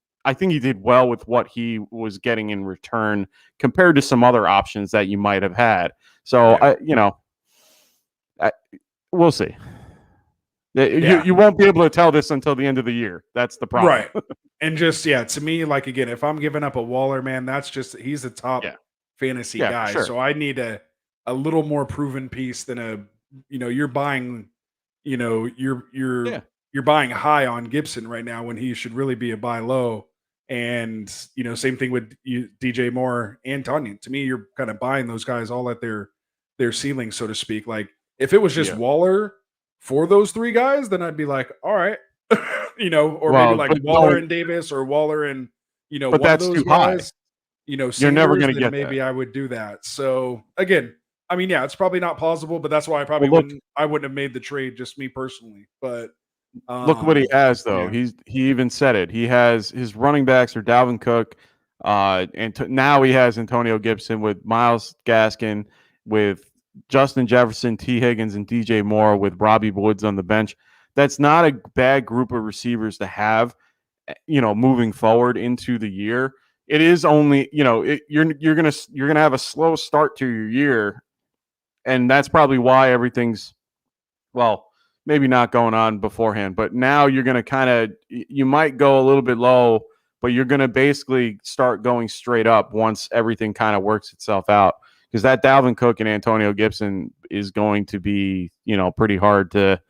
well with what he was getting in return compared to some other options that you might have had. So we'll see. You won't be able to tell this until the end of the year. That's the problem. Right. And just, to me, like, again, if I'm giving up a Waller, man, that's just, he's a top fantasy guy. Sure. So I need a little more proven piece than you're buying, you're buying high on Gibson right now when he should really be a buy low. And, same thing with DJ Moore and Tanyan. To me, you're kind of buying those guys all at their ceiling, so to speak. Like, if it was just Waller for those 3 guys, then I'd be like, all right, or maybe like Waller and Davis or Waller and, but one that's of those too high. guys, Sanders, you're never going to get maybe that. I would do that. So again, I mean, it's probably not plausible, but that's why I wouldn't have made the trade, just me personally. But look what he has, though. He even said it. He has his running backs are Dalvin Cook, and now he has Antonio Gibson with Myles Gaskin, with Justin Jefferson, T. Higgins, and DJ Moore with Robbie Woods on the bench. That's not a bad group of receivers to have, moving forward into the year. it is only, you're gonna have a slow start to your year, and that's probably why everything's, well, maybe not going on beforehand, but now you're gonna you might go a little bit low, but you're gonna basically start going straight up once everything kind of works itself out. Because that Dalvin Cook and Antonio Gibson is going to be, pretty hard to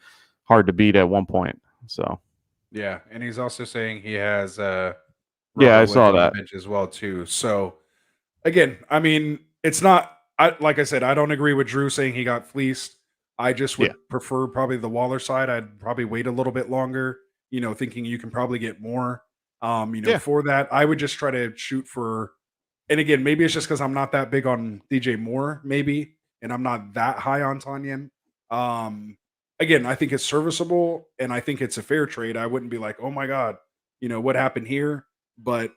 beat at one point. So Yeah, and he's also saying he has yeah, Robert I Woods saw on the that. bench as well too. So again, I mean, it's not. Like I said, I don't agree with Drew saying he got fleeced. I just Yeah. would prefer probably the Waller side. I'd probably wait a little bit longer. Thinking you can probably get more. Yeah. For that, I would just try to shoot for. And again, maybe it's just because I'm not that big on DJ Moore, maybe, and I'm not that high on Tanyan. Again, I think it's serviceable, and I think it's a fair trade. I wouldn't be like, oh my god, what happened here? But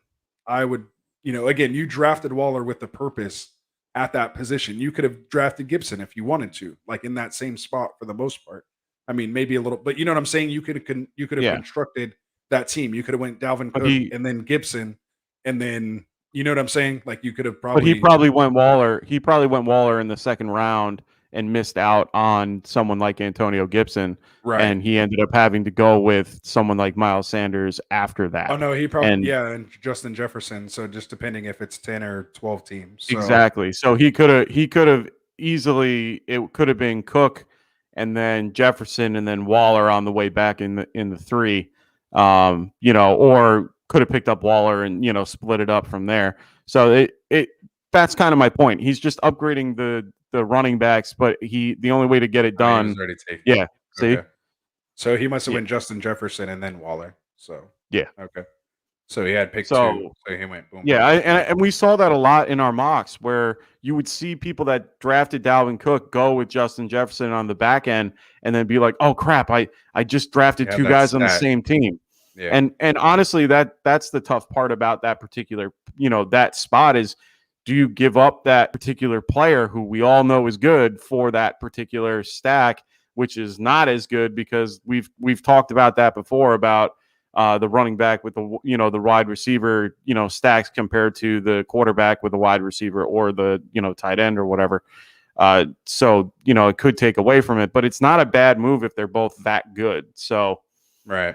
I would, again, you drafted Waller with the purpose at that position. You could have drafted Gibson if you wanted to, like in that same spot for the most part. I mean, maybe a little, but you know what I'm saying. You could have Yeah. constructed that team. You could have went Dalvin But Cook and then Gibson, and then you know what I'm saying. Like you could have But he probably probably went Waller. He probably went Waller in the second round and missed out on someone like Antonio Gibson, right. and he ended up having to go with someone like Miles Sanders after Oh that. no, he probably And and Justin Jefferson. So just depending if it's 10 or 12 teams. So exactly. So he could have easily, it could have been Cook and then Jefferson and then Waller on the way back in the three. Or could have picked up Waller and split it up from there. So that's kind of my point. He's just upgrading the running backs, but the only way to get it he done. was already taken. Yeah. See? Okay. So he must have Yeah. went Justin Jefferson and then Waller. So Yeah. okay. So he had pick two. So So he went boom. yeah, boom. and we saw that a lot in our mocks where you would see people that drafted Dalvin Cook go with Justin Jefferson on the back end and then be like, "Oh crap, I just drafted Yeah, two that's guys on the that. same team." Yeah. And honestly, that's the tough part about that particular, that spot is, do you give up that particular player who we all know is good for that particular stack, which is not as good because we've talked about that before about the running back with the wide receiver stacks compared to the quarterback with the wide receiver or the tight end or whatever. So it could take away from it, but it's not a bad move if they're both that good. So Right.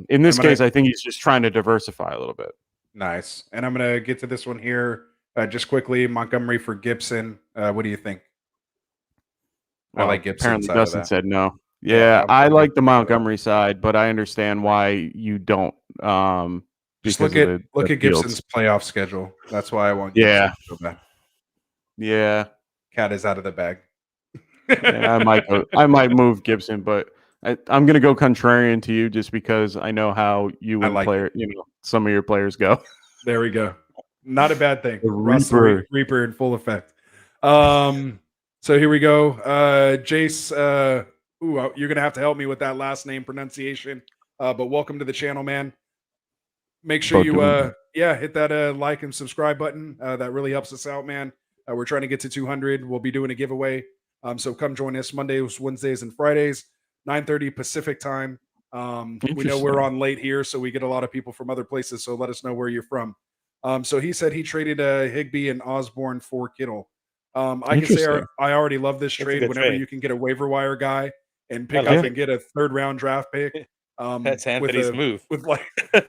in this case, I think he's just trying to diversify a little bit. Nice. And I'm gonna get to this one here just quickly. Montgomery for Gibson. What do you think? I like Gibson. Apparently, Side of Dustin that. said no. Yeah, Yeah, I'm I gonna like the put that up. Montgomery side, but I understand why you don't. Just Because look of at the fields. Gibson's playoff schedule. That's why I want Gibson Yeah. so bad. Yeah, Cat is out of the bag. yeah, I might move Gibson, but I'm gonna go contrarian to you just because I know how you I and like it. some of your players go. There we go. Not a bad thing. The Russ the Reaper. Reaper in full effect. So here we go. Jace, you're gonna have to help me with that last name pronunciation. But welcome to the channel, man. Make sure you hit that like and subscribe button. That really helps us out, man. We're trying to get to 200. We'll be doing a giveaway. So come join us Mondays, Wednesdays, and Fridays, 9:30 Pacific time. We know we're on late here, so we get a lot of people from other places. So let us know where you're from. So he said he traded Higbee and Osborne for Kittle. I can say I already love this trade. Whenever you can get a waiver wire guy and pick up and get a third round draft pick. That's Anthony's move.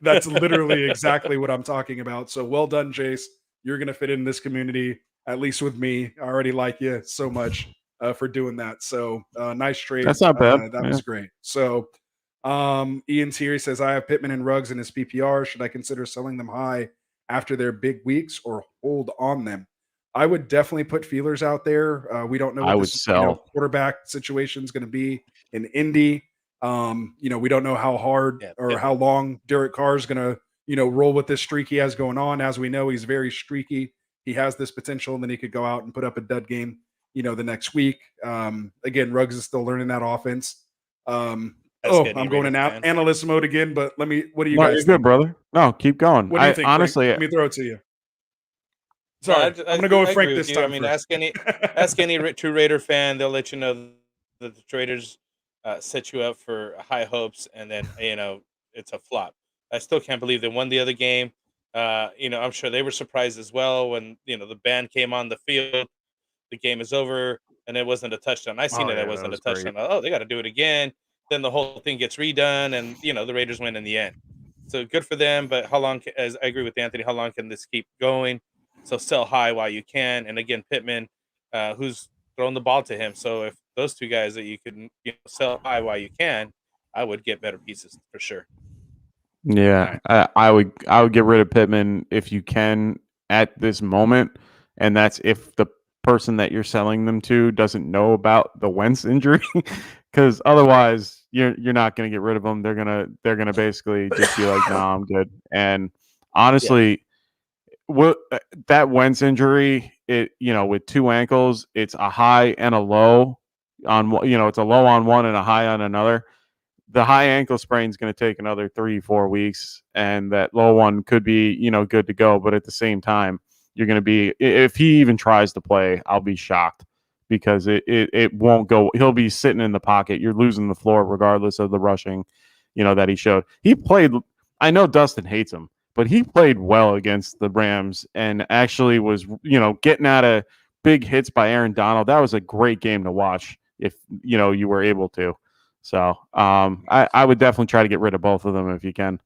That's literally exactly what I'm talking about. So well done, Jace. You're gonna fit in this community, at least with me. I already like you so much for doing that. So nice trade. That's not bad. That was great. So Ian Thierry says I have Pittman and Ruggs in his PPR. Should I consider selling them high after their big weeks or hold on them? I would definitely put feelers out there. We don't know what this quarterback situation is going to be in Indy. We don't know how hard or how long Derek Carr is going to, roll with this streak he has going on. As we know, he's very streaky. He has this potential, and then he could go out and put up a dud game, the next week. Again, Ruggs is still learning that offense. I'm going in analyst mode again, but what do you guys think? You're good, brother. No, keep going. What do you think, honestly, Frank? Let me throw it to you. Sorry, I'm going to go with Frank this time. I mean, ask any true Raider fan; they'll let you know that the traders set you up for high hopes, and then it's a flop. I still can't believe they won the other game. I'm sure they were surprised as well when the band came on the field. The game is over, and it wasn't a touchdown. I seen Oh it. It yeah, that wasn't a was great. touchdown. Oh, they got to do it again. Then the whole thing gets redone, and the Raiders win in the end. So good for them. But how long? As I agree with Anthony, how long can this keep going? So sell high while you can. And again, Pittman, who's throwing the ball to him. So if those two guys that you can sell high while you can, I would get better pieces for sure. Yeah, I would get rid of Pittman if you can at this moment, and that's if the person that you're selling them to doesn't know about the Wentz injury, because otherwise you're not going to get rid of them. They're gonna basically just be like, "No, I'm good." And honestly, that Wentz injury, with two ankles, it's a high and a low it's a low on one and a high on another. The high ankle sprain is going to take another 3-4 weeks, and that low one could be, good to go. But at the same time, you're going to be, if he even tries to play, I'll be shocked because it won't go. He'll be sitting in the pocket. You're losing the floor regardless of the rushing, that he showed. He played. I know Dustin hates him, but he played well against the Rams and actually was, getting out of big hits by Aaron Donald. That was a great game to watch if, you were able to. So I would definitely try to get rid of both of them if you can.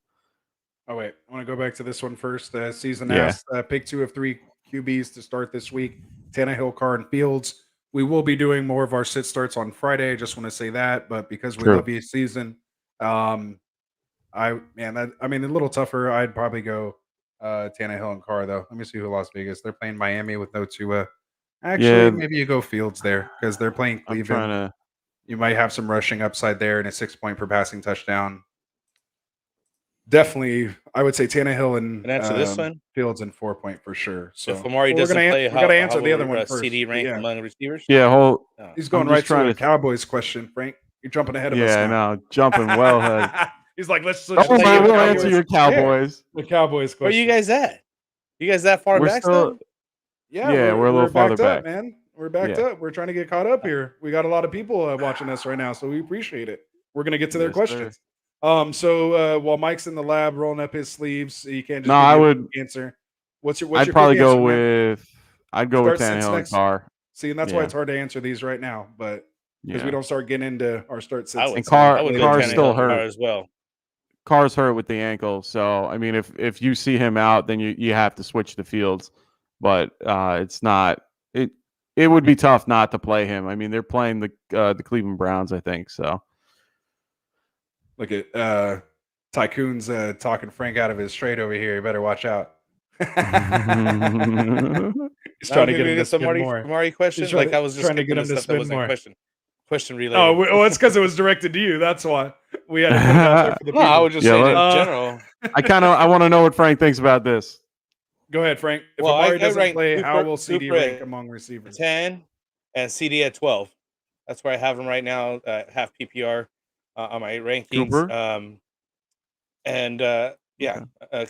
Oh wait, I want to go back to this one first. Season Yeah. asked, pick 2 of 3 QBs to start this week: Tannehill, Carr, and Fields. We will be doing more of our sit starts on Friday. I just want to say that, but because we True. love each season, a little tougher. I'd probably go Tannehill and Carr though. Let me see who Las Vegas. They're playing Miami with no Tua. Actually, Yeah. maybe you go Fields there because they're playing I'm Cleveland. trying to. You might have some rushing upside there and a 6-point per passing touchdown. Definitely, I would say Tannehill and Can I answer this one? Fields and 4-point for sure. So If Amari we're doesn't gonna play, we got to answer how the other will one first. CD rank Yeah, among receivers? Yeah. he's I'm going just right to trying the to. Cowboys question, Frank. You're jumping ahead of us Yeah, now. no, jumping well ahead. He's like, let's switch. I'll Don't tell you mind, what we'll Cowboys- answer your Cowboys. The Cowboys Where question. you guys at? You guys that far We're back still. still? Yeah, we're a little farther backed up, back. man. We're backed Yeah. up. We're trying to get caught up here. We got a lot of people watching us right now, so we appreciate it. We're gonna get to their Yes, sir. questions. So while Mike's in the lab rolling up his sleeves, he can't just No, give I me a would. quick answer. What's your I'd quick probably answer, go man? with. I'd go with Start since Tannehill and next. Carr. See, and that's why Yeah. it's hard to answer these right now, but because we Yeah. don't start getting into our start sits. would- And Carr. I would go Carr's Tannehill still and Carr hurt. as well. Carr's hurt with the ankle, so I mean, if you see him out, then you have to switch to Fields. But it's not. It would be tough not to play him. I mean, they're playing the Cleveland Browns, I think. So Look at Tycoon's talking Frank out of his trade over here. You better watch out. He's trying to get him to some spend more. Amari question. trying Like to- I was just trying to skipping get him the to stuff that spend wasn't more. question related. Oh, well, it's because it was directed to you. That's why we had to put it out there for the no, people. I was just Yeah, saying in let- general. I want to know what Frank thinks about this. Go ahead, Frank. If Well, Amari I doesn't ranked play, how Cooper- will CD Cooper rank at among receivers? 10 and CD at 12. That's where I have him right now, half PPR on my rankings. Cooper?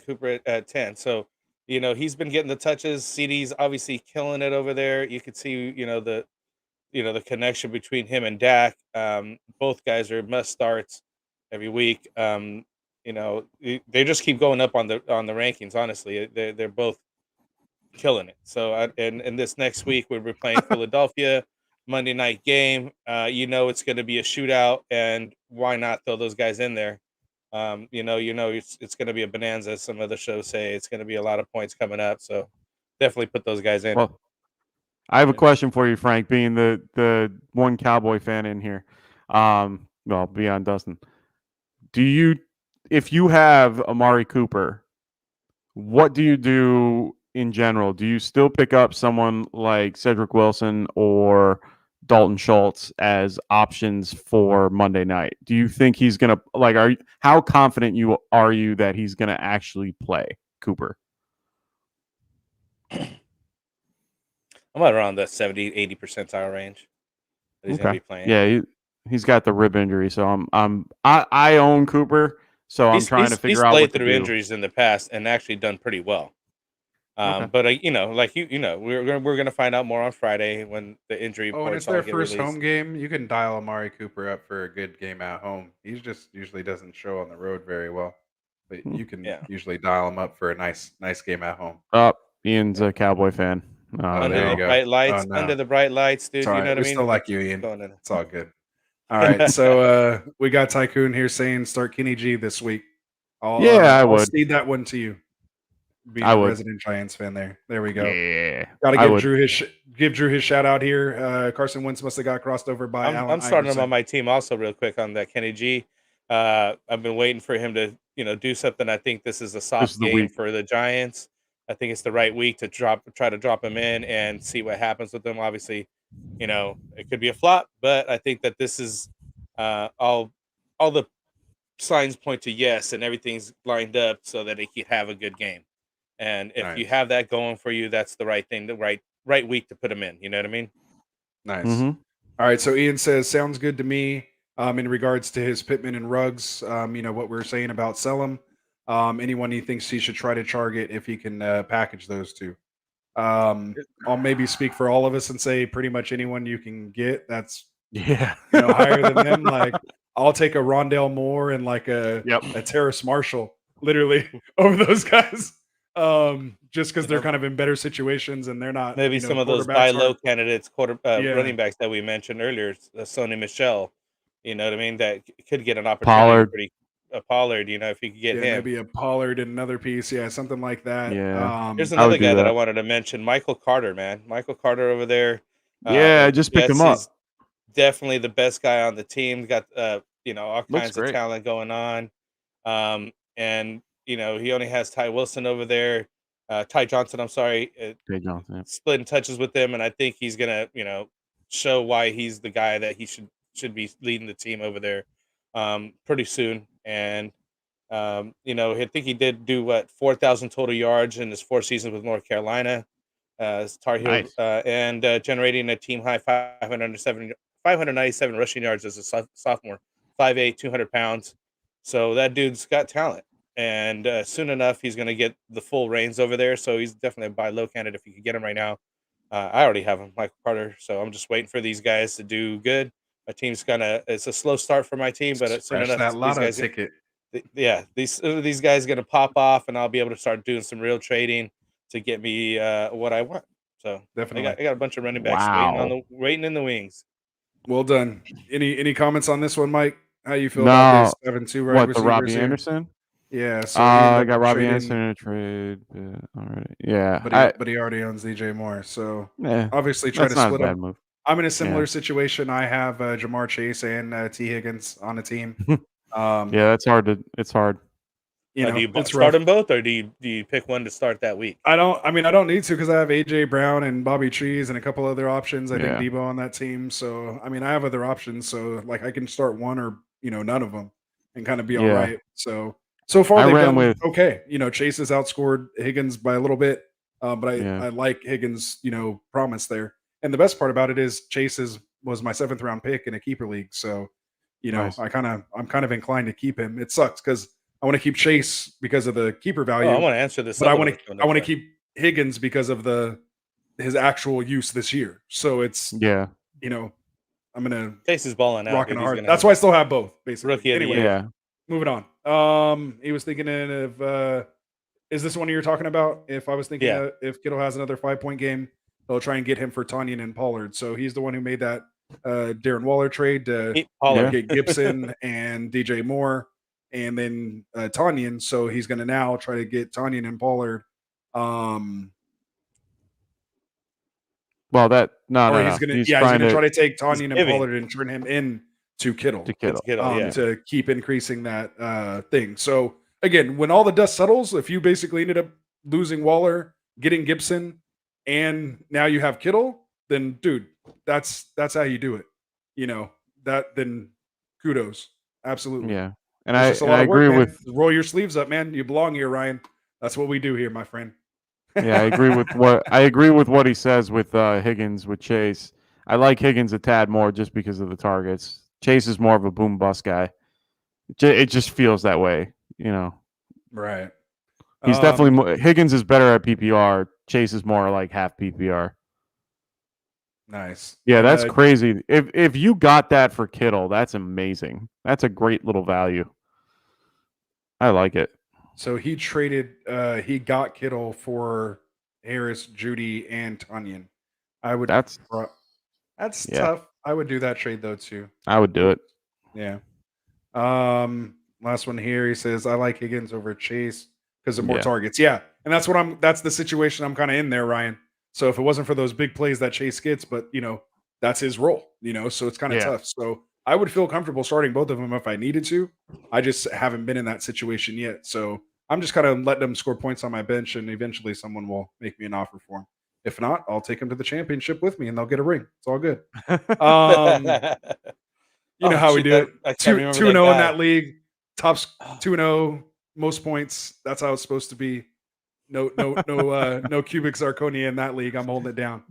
Cooper at 10. So, he's been getting the touches. CD's obviously killing it over there. You could see, the connection between him and Dak. Both guys are must starts every week. They just keep going up on the rankings. Honestly, they're both killing it. So, and this next week we're playing Philadelphia Monday night game. It's going to be a shootout, and why not throw those guys in there? It's going to be a bonanza. As some other shows say, it's going to be a lot of points coming up. So, definitely put those guys in. Well, I have a question for you, Frank, being the one Cowboy fan in here. Beyond Dustin. If you have Amari Cooper, what do you do in general? Do you still pick up someone like Cedric Wilson or Dalton Schultz as options for Monday night? Do you think he's going to how confident are you that he's going to actually play Cooper? I'm at around the 70-80 percentile range that he's going to be playing. Yeah, he's got the rib injury, so I own Cooper, so I'm trying to figure out what to do. He's played through injuries in the past and actually done pretty well. Okay. But we're going to find out more on Friday when the injury Oh, and reports it's their all get first released. home game. You can dial Amari Cooper up for a good game at home. He just usually doesn't show on the road very well. but you can Yeah. usually dial them up for a nice game at home. Up. Ian's a Cowboy fan. Oh, Oh, Under there the you go. bright lights, Oh, no. under the bright lights, dude. It's all You know right. what I We mean? still like you, Ian. Going in. It's all good. All right. So we got Tycoon here saying start Kenny G this week. I I'll would. cede that one to you. Being I a would. resident Giants fan there we go. Yeah. Got to I give would. Drew his shout out here. Carson Wentz must have got crossed over by Allen I'm starting him Iverson. on my team also real quick on that Kenny G. I've been waiting for him to do something. I think this is a soft game week. for the Giants. I think it's the right week to try to drop him in and see what happens with him. Obviously, it could be a flop, but I think that this is all the signs point to yes, and everything's lined up so that he could have a good game. And if you Nice. have that going for you, that's the right thing, the right week to put him in. You know what I mean? Nice. Mhm. All right. So Ian says sounds good to me. In regards to his Pittman and Ruggs, what we were saying about sell him. Anyone he thinks he should try to target if he can package those two. I'll maybe speak for all of us and say pretty much anyone you can get that's Yeah. higher than them. Like I'll take a Rondale Moore and like a Yep. Terrace Marshall literally over those guys. Just because they're kind of in better situations and they're not maybe some of those buy quarterbacks low aren't- candidates, Yeah. running backs that we mentioned earlier, Sony Michelle. You know what I mean? That could get an opportunity. Pollard, if you could get him. Maybe a Pollard and another piece, something like that. Yeah. There's I another would do guy that I that. wanted to mention, Michael Carter, man. Michael Carter over there. Yeah, I just picked him up. He's definitely the best guy on the team. Got all Looks kinds of great. talent going on. And he only has Ty Wilson over there. Ty Johnson, I'm sorry. Jay Johnson. Yep. Splitting touches with him, and I think he's gonna, show why he's the guy that he should be leading the team over there pretty soon. And I think he did do 4,000 total yards in his 4 seasons with North Carolina, as Tar Heel, Nice. and generating a team high 597 rushing yards as a sophomore, 5'8", 200 pounds. So that dude's got talent, and soon enough he's going to get the full reins over there. So he's definitely a buy low candidate if you could get him right now. I already have him, Michael Carter. So I'm just waiting for these guys to do good. My team's it's a slow start for my team, but soon Scratch enough that these lotto guys, ticket. these guys going to pop off, and I'll be able to start doing some real trading to get me what I want. So Definitely. I got a bunch of running backs Wow. waiting in the wings. Well done. Any comments on this one, Mike? How you feel about this 7-2 right What, the receivers Robbie here? Anderson? Yeah. So I got Robbie Anderson in a trade already. Yeah. But he already owns DJ Moore. So Yeah. obviously try That's to not split a bad up. move. I'm in a similar situation. I have Jamar Chase and T. Higgins on a team. Yeah, it's hard. Do you it's start rough. them both, or do you pick one to start that week? I don't need to because I have AJ Brown and Bobby Trees and a couple other options. I think Debo on that team. So I have other options. So like I can start one or none of them and kind of be all right. So far they've done okay. Chase has outscored Higgins by a little bit, but I like Higgins' promise there. And the best part about it is Chase was my 7th round pick in a keeper league. So Nice. I'm kind of inclined to keep him. It sucks because I want to keep Chase because of the keeper value. I want to answer this, but I want to keep Higgins because of his actual use this year. So it's I'm gonna Chase is balling out. Rocking hard. That's why I still have both. Basically, rookie of the anyway, year. Moving on. He was thinking of is this one you're talking about? If I was thinking if Kittle has another 5-point game, they'll try and get him for Tanyan and Pollard. So he's the one who made that Darren Waller trade to get Gibson and DJ Moore. And then Tanyan, so he's going to now try to get Tanyan and Pollard. Well, that he's going to try to take Tanyan and Pollard and turn him in to Kittle to keep increasing that thing. So again, when all the dust settles, if you basically ended up losing Waller, getting Gibson, and now you have Kittle, then dude, that's how you do it. Then kudos, absolutely. Yeah. And I agree with roll your sleeves up, man. You belong here, Ryan. That's what we do here, my friend. Yeah, I agree with what he says with Higgins with Chase. I like Higgins a tad more just because of the targets. Chase is more of a boom bust guy. It just feels that way, Right. He's definitely Higgins is better at PPR. Chase is more like half PPR. Nice. Yeah, that's crazy. If you got that for Kittle, that's amazing. That's a great little value. I like it. So he traded. He got Kittle for Harris, Judy, and Tunyon. I would. That's That's yeah. tough. I would do that trade though too. I would do it. Yeah. Last one here. He says, I like Higgins over Chase because of more Yeah. targets. Yeah. And that's the situation I'm kind of in there, Ryan. So if it wasn't for those big plays that Chase gets, but that's his role, so it's kind of Yeah. tough. So I would feel comfortable starting both of them if I needed to. I just haven't been in that situation yet. So I'm just kind of letting them score points on my bench, and eventually someone will make me an offer for him. If not, I'll take him to the championship with me and they'll get a ring. It's all good. You know how we do it. I can't remember 2-0 in guy. that league. Tops 2-0, most points. That's how it's supposed to be. No cubic zirconia in that league. I'm holding it down.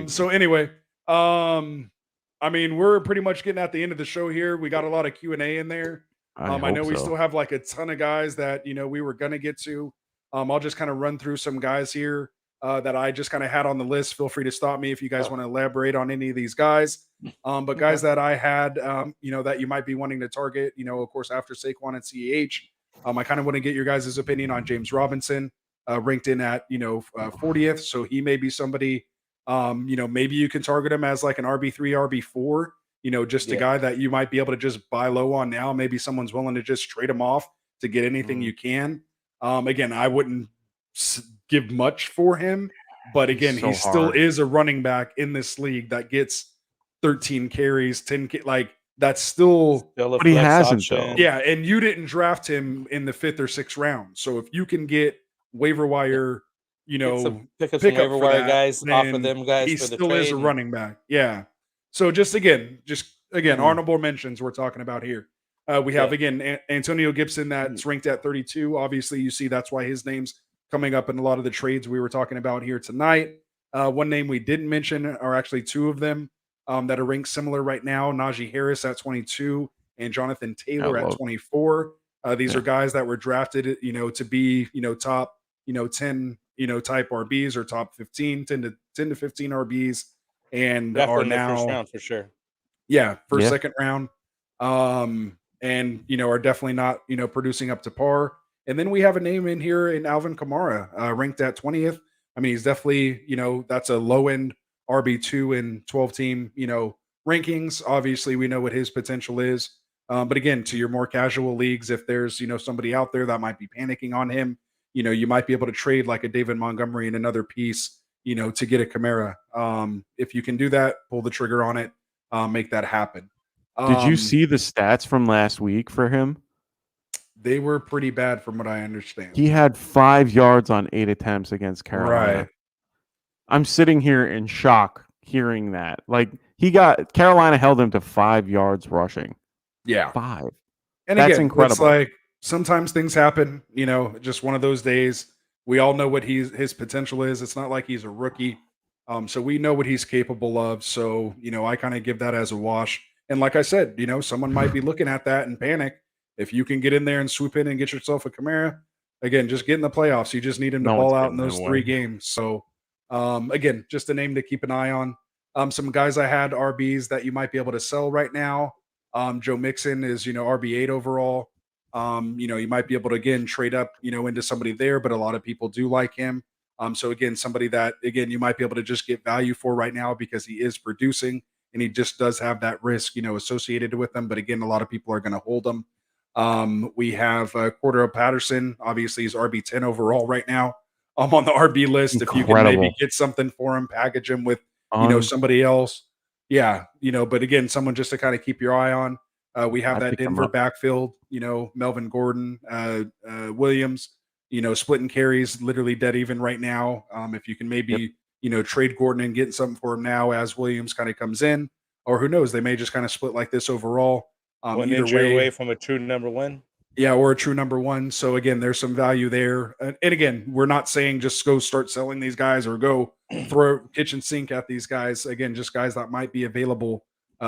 So anyway, I mean, we're pretty much getting at the end of the show here. We got a lot of Q&A in there. I know we still have like a ton of guys that we were gonna get to. I'll just kind of run through some guys here that I just kind of had on the list. Feel free to stop me if you guys want to elaborate on any of these guys. But guys that I had, that you might be wanting to target, of course, after Saquon and CEH, I kind of want to get your guys' opinion on James Robinson, ranked in at 40th. So he may be somebody, maybe you can target him as like an RB3, RB4. Just a guy that you might be able to just buy low on now. Maybe someone's willing to just trade him off to get anything you can. Again, I wouldn't give much for him, but again, he still is a running back in this league that gets 13 carries, 10 like that's still but he hasn't though. Yeah, and you didn't draft him in the 5th or 6th round. So if you can get waiver wire, pick up some waiver wire guys, offer them guys he for the still trade. Is a running back. Yeah. So just again, honorable mentions we're talking about here. We have again Antonio Gibson that's ranked at 32. Obviously, you see that's why his name's coming up in a lot of the trades we were talking about here tonight. One name we didn't mention are actually two of them that are ranked similar right now. Najee Harris at 22 and Jonathan Taylor at 24. These are guys that were drafted, to be, top, 10, type RBs or top 15, 10 to 15 RBs, and Definitely are now in the first round for sure. Yeah, first, second round. And are definitely not, producing up to par. And then we have a name in here in Alvin Kamara, ranked at 20th. I mean, he's definitely, that's a low end RB2 in 12 team, rankings. Obviously, we know what his potential is. But again, to your more casual leagues, if there's, somebody out there that might be panicking on him, you might be able to trade like a David Montgomery in another piece, to get a Kamara. If you can do that, pull the trigger on it, make that happen. Did you see the stats from last week for him? They were pretty bad from what I understand. He had 5 yards on 8 attempts against Carolina. Right. I'm sitting here in shock hearing that. Like Carolina held him to 5 yards rushing. Yeah. 5. And that's again, incredible. It's like sometimes things happen, just one of those days. We all know what his potential is. It's not like he's a rookie. So we know what he's capable of. So, I kind of give that as a wash. And like I said, someone might be looking at that and panic. If you can get in there and swoop in and get yourself a Kamara, again, just get in the playoffs. You just need him to ball out in those 3 games. So, again, just a name to keep an eye on. Some guys I had RBs that you might be able to sell right now. Joe Mixon is, RB8 overall. You might be able to, again, trade up, into somebody there, but a lot of people do like him. So again, somebody that, again, you might be able to just get value for right now because he is producing and he just does have that risk, associated with him. But again, a lot of people are going to hold him. We have Cordero Patterson. Obviously, he's RB10 overall right now. I'm on the RB list. If you can maybe get something for him, package him with, somebody else. Yeah, but again, someone just to kind of keep your eye on. We have that Denver backfield, Melvin Gordon, Williams, splitting carries, literally dead even right now. If you can maybe, trade Gordon and get something for him now as Williams kind of comes in, or who knows, they may just kind of split like this overall. One injury away from a true number one. Yeah, or a true number one. So again, there's some value there. And again, we're not saying just go start selling these guys or go throw kitchen sink at these guys. Again, just guys that might be available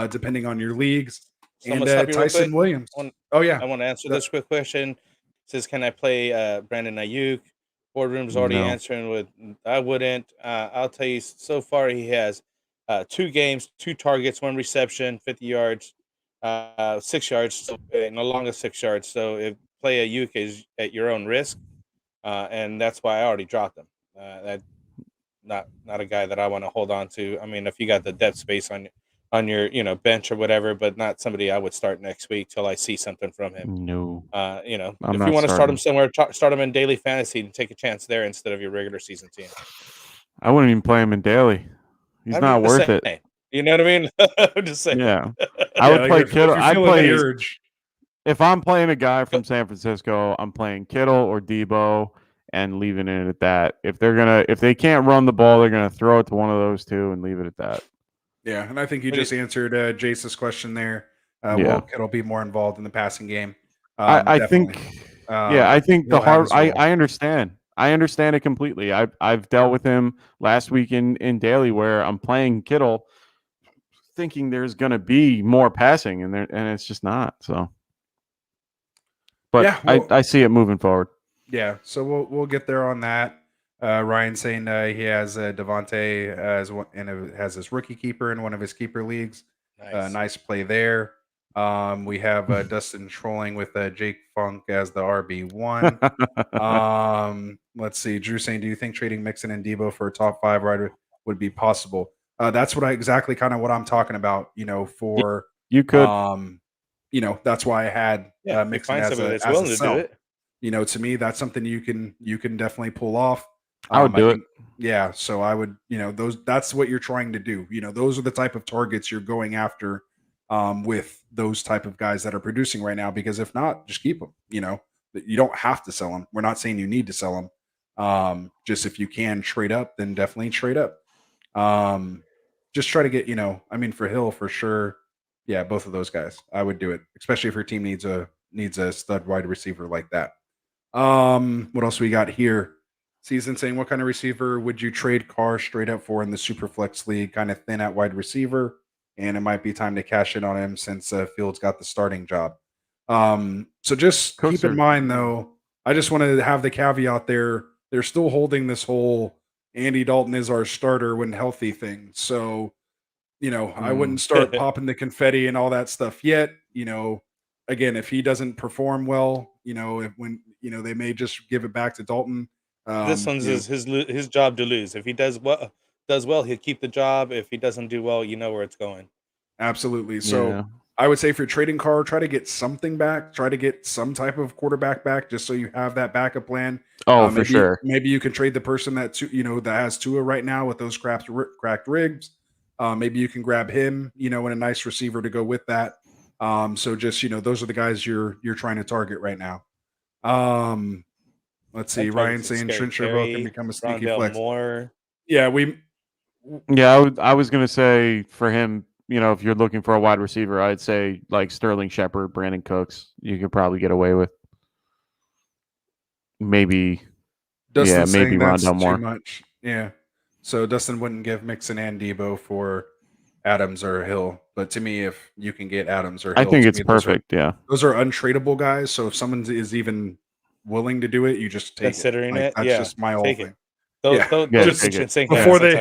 depending on your leagues. And Tyson Williams. I want to answer this quick question. It says, can I play Brandon Ayuk? Boardroom's already answering with, I wouldn't. I'll tell you, so far he has 2 games, 2 targets, 1 reception, 50 yards. 6 yards, so no longer 6 yards. So if play Ayuk at your own risk, and that's why I already dropped him. That not a guy that I want to hold on to. I mean, if you got the depth space on your bench or whatever, but not somebody I would start next week till I see something from him. No, I'm if you want to start him somewhere, start him in daily fantasy and take a chance there instead of your regular season team. I wouldn't even play him in daily. He's not worth it. You know what I mean? I'm just saying. Yeah, I would play Kittle. I'd play the urge. If I'm playing a guy from San Francisco, I'm playing Kittle or Debo and leaving it at that. If they can't run the ball, they're gonna throw it to one of those two and leave it at that. Yeah, and I think you just answered Jace's question there. Yeah. Will Kittle be more involved in the passing game? I think. I think the hard. I understand. I understand it completely. I've dealt with him last week in daily where I'm playing Kittle, thinking there's going to be more passing, and it's just not. So, but yeah, I see it moving forward. Yeah, so we'll get there on that. Ryan saying he has Devontae has his rookie keeper in one of his keeper leagues. Nice play there. We have Dustin trolling with Jake Funk as the RB1. Let's see. Drew saying, do you think trading Mixon and Debo for a top 5 rider would be possible? That's what exactly kind of what I'm talking about. For you could. That's why I had Mixon as a sell. Do it. To me, that's something you can definitely pull off. I would do it. Yeah, so I would. That's what you're trying to do. Those are the type of targets you're going after. With those type of guys that are producing right now, because if not, just keep them. You don't have to sell them. We're not saying you need to sell them. Just if you can trade up, then definitely trade up. Just try to get, for Hill for sure. Yeah, both of those guys, I would do it, especially if your team needs a stud wide receiver like that. What else we got here? Season saying, what kind of receiver would you trade Carr straight up for in the Superflex league? Kind of thin at wide receiver. And it might be time to cash in on him since Fields got the starting job. So just keep in mind, though, I just wanted to have the caveat there. They're still holding this whole Andy Dalton is our starter when healthy thing. So, I wouldn't start popping the confetti and all that stuff yet. Again, if he doesn't perform well, they may just give it back to Dalton. This one's his job to lose. If he does well, he'll keep the job. If he doesn't do well, you know where it's going. Absolutely. So I would say if you're trading Carr, try to get something back. Try to get some type of quarterback back, just so you have that backup plan. For sure. Maybe you can trade the person that has Tua right now with those cracked ribs. Maybe you can grab him, and a nice receiver to go with that. So just those are the guys you're trying to target right now. Let's see. Ryan saying Shinshiro can become a sneaky flex. Yeah, I was gonna say for him, if you're looking for a wide receiver, I'd say like Sterling Shepard, Brandon Cooks, you could probably get away with. Maybe maybe Rondell Moore. Too much. Yeah. So Dustin wouldn't give Mixon and Debo for Adams or Hill, but to me, if you can get Adams or Hill, I think it's perfect. Those are untradeable guys. So if someone is even willing to do it, you just take considering it. That's just my whole thing. Before they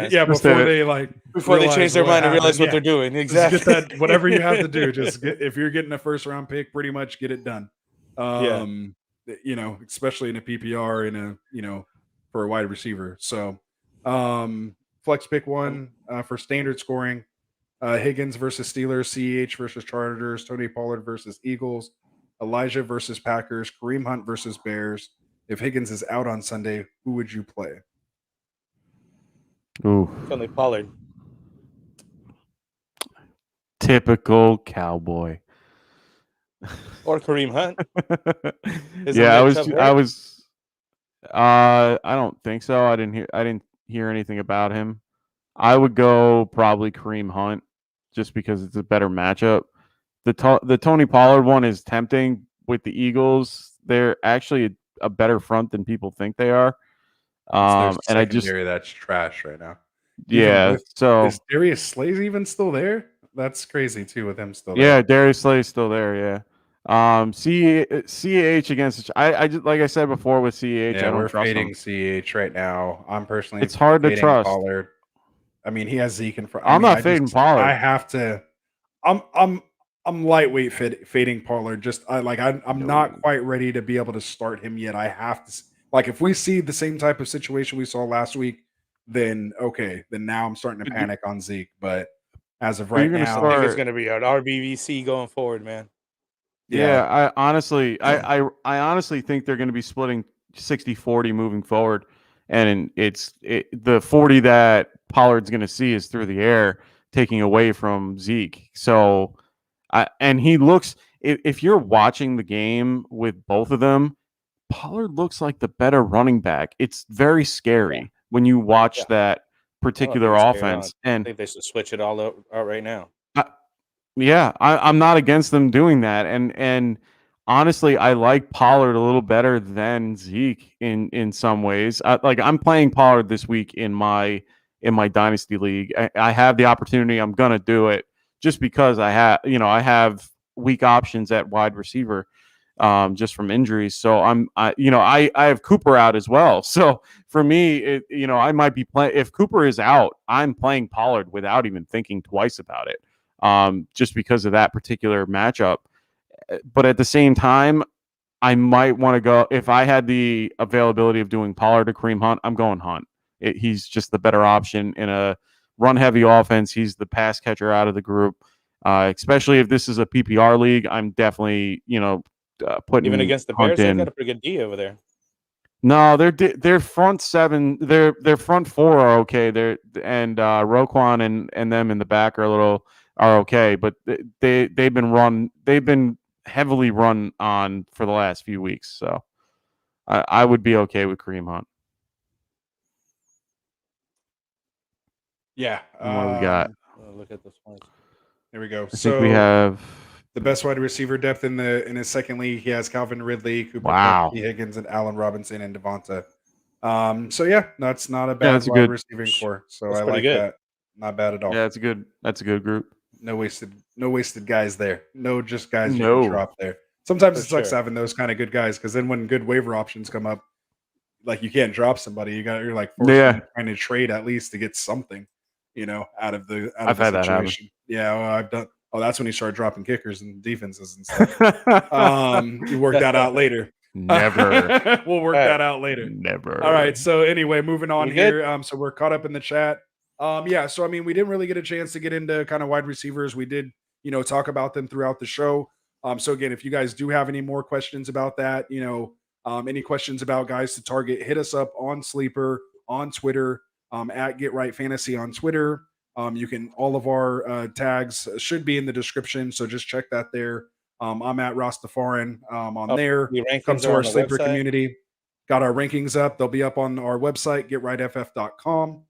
change their mind and realize what they're doing. Exactly. Just get that, whatever you have to do. If you're getting a first round pick, pretty much get it done. Especially in a PPR for a wide receiver. So flex pick 1 for standard scoring. Higgins versus Steelers, CEH versus Chargers, Tony Pollard versus Eagles, Elijah versus Packers, Kareem Hunt versus Bears. If Higgins is out on Sunday, who would you play? Ooh. Tony Pollard. Typical cowboy. Or Kareem Hunt. I don't think so. I didn't hear anything about him. I would go probably Kareem Hunt just because it's a better matchup. The Tony Pollard one is tempting with the Eagles. They're actually a better front than people think they are. And I just that's trash right now. So is Darius Slay's even still there? That's crazy too with him still there. Yeah, Darius Slay's still there. Yeah. CEH against I just like I said before with CEH. Yeah, we're fading CEH right now. I'm personally. It's hard to trust. Pollard. I mean, he has Zeke in front. I'm not fading Pollard. I have to. I'm I'm lightweight fading Pollard. I'm not No. quite ready to be able to start him yet. I have to like if we see the same type of situation we saw last week, then okay, then now I'm starting to But you- panic on Zeke. But as of But you're right gonna I now, think it's start. going to be an RBVC going forward, man. yeah, Yeah, I honestly think they're going to be splitting 60-40 moving forward, and the 40 that Pollard's going to see is through the air, taking away from Zeke. So, and he looks. If you're watching the game with both of them, Pollard looks like the better running back. It's very scary when you watch Yeah. that I don't particular think it's scary at all. offense. I And think they should switch it all out right now. I'm not against them doing that, and honestly, I like Pollard a little better than Zeke in some ways. I'm playing Pollard this week in my dynasty league. I have the opportunity. I'm gonna do it just because I have weak options at wide receiver, just from injuries. So I have Cooper out as well. So for me, I might be playing if Cooper is out. I'm playing Pollard without even thinking twice about it, just because of that particular matchup. But at the same time, I might want to go if I had the availability of doing Pollard to Kareem Hunt. I'm going Hunt. He's just the better option in a run-heavy offense. He's the pass catcher out of the group. Especially if this is a PPR league, I'm definitely putting Even against the Hunt Bears, they've in. got a pretty good D over there. No, their front seven, their front four are okay. Roquan and them in the back are okay, but they've been heavily run on for the last few weeks. So I would be okay with Kareem Hunt. yeah. And what do we got? Look at this one. There we go. I think we have the best wide receiver depth in his second league. He has Calvin Ridley, Cooper Wow. Kupp, Higgins, and Allen Robinson and Devonta. So yeah, that's not a Yeah, bad that's a wide good- receiving core. So That's I pretty like good. that. Not bad at all. Yeah, that's a good group. No wasted guys there. No, just guys you No. can drop there. Sometimes For it sucks sure. having those kind of good guys because then when good waiver options come up, like you can't drop somebody. You're like forced Yeah. into trying to trade at least to get something, out of the I've had that happen. situation. Yeah, well, I've done. Oh, that's when you start dropping kickers and defenses and stuff. You work that out later. Never. We'll work that out later. Never. All right. So anyway, moving on We good? here. So we're caught up in the chat. Yeah. So I mean, we didn't really get a chance to get into kind of wide receivers. We did, talk about them throughout the show. So again, if you guys do have any more questions about that, any questions about guys to target, hit us up on Sleeper, on Twitter, at Get Right Fantasy on Twitter. All of our tags should be in the description. So just check that there. I'm at Rastafarian on there. The rankings Come are to our on the Sleeper website. community. Got our rankings up. They'll be up on our website, getrightff.com.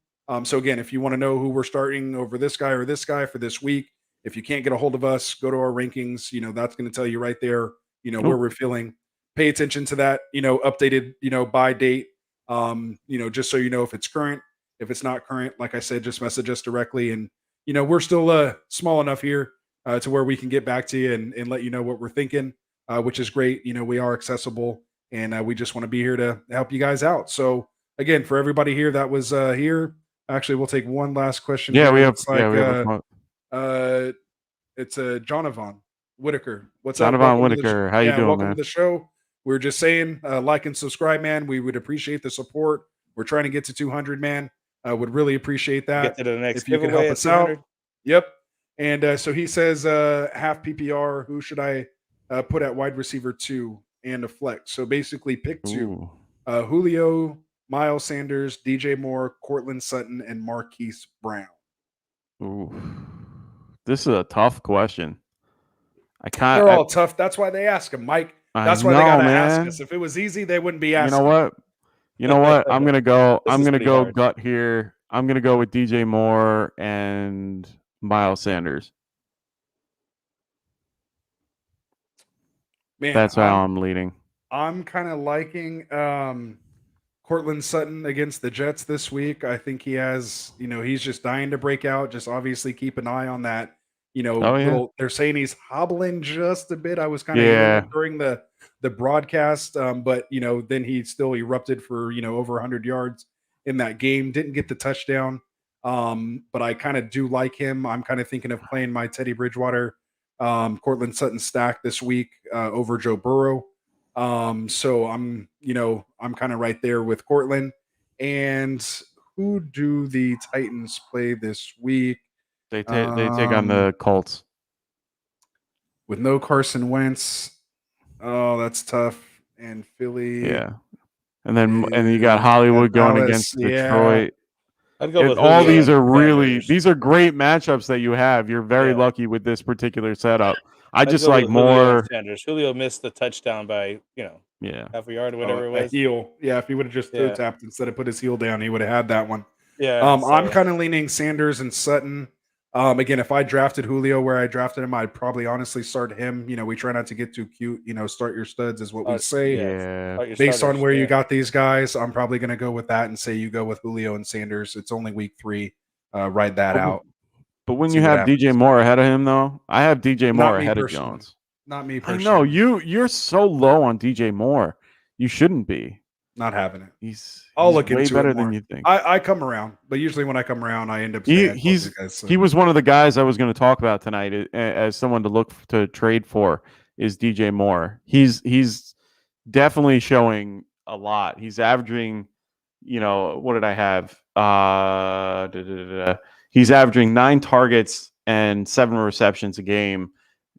So again, if you want to know who we're starting over this guy or this guy for this week, if you can't get a hold of us, go to our rankings. That's going to tell you right there, where we're feeling. Pay attention to that, updated, by date, just so you know if it's current. If it's not current, like I said, just message us directly. And, we're still small enough here to where we can get back to you and let you know what we're thinking, which is great. We are accessible and we just want to be here to help you guys out. So again, for everybody here that was here, actually, we'll take one last question. Yeah, here. we have. Looks like, Yeah, we have. it's Jonathan Whitaker. What's Jonathan up? Welcome to the Whitaker. How you doing, welcome man? to the show. We're just saying, like and subscribe, man. We would appreciate the support. We're trying to get to 200, man. I would really appreciate that. Get to the next if you can giveaway help at us out. 200. Yep. And so he says, half PPR. Who should I put at wide receiver 2 and a flex? So basically, pick 2: Ooh. Julio, Miles Sanders, DJ Moore, Cortland Sutton, and Marquise Brown. Ooh. This is a tough question. They're all tough. That's why they ask them, Mike. That's why they gotta ask us. If it was easy, they wouldn't be asking. You know what? I'm gonna go. This I'm is gonna pretty go hard. gut here. I'm gonna go with DJ Moore and Miles Sanders. Man, That's how I'm leading. I'm kind of liking Cortland Sutton against the Jets this week. I think he has, he's just dying to break out. Just obviously keep an eye on that. They're saying he's hobbling just a bit. I was kind of hearing it during the broadcast, but then he still erupted for over 100 yards in that game. Didn't get the touchdown, but I kind of do like him. I'm kind of thinking of playing my Teddy Bridgewater Cortland Sutton stacked this week over Joe Burrow. So I'm kind of right there with Cortland. And who do the Titans play this week? They take on the Colts with no Carson Wentz. Oh, that's tough. And Philly. Yeah. And then you got Hollywood going against Detroit. I'd go with all Julio these are Sanders. these are great matchups that you have. You're very lucky with this particular setup. I just like more. Julio missed the touchdown by half a yard or whatever it was. Heel. Yeah, if he would have just toe tapped instead of put his heel down, he would have had that one. Yeah. I'm kind of leaning Sanders and Sutton. Again, if I drafted Julio where I drafted him, I'd probably honestly start him. We try not to get too cute. Start your studs is what we say. Yeah. Based on where you got these guys, I'm probably going to go with that and say you go with Julio and Sanders. It's only week 3. Ride that out. But when you have DJ Moore ahead of him, though, I have DJ Moore ahead of Jones. Not me personally. I know you're so low on DJ Moore. You shouldn't be. Not having it. He's look way into better it more. than you think. I come around, but usually when I come around, I end up saying he was one of the guys I was going to talk about tonight as someone to look to trade for is DJ Moore. He's definitely showing a lot. He's averaging, what did I have? He's averaging 9 targets and 7 receptions a game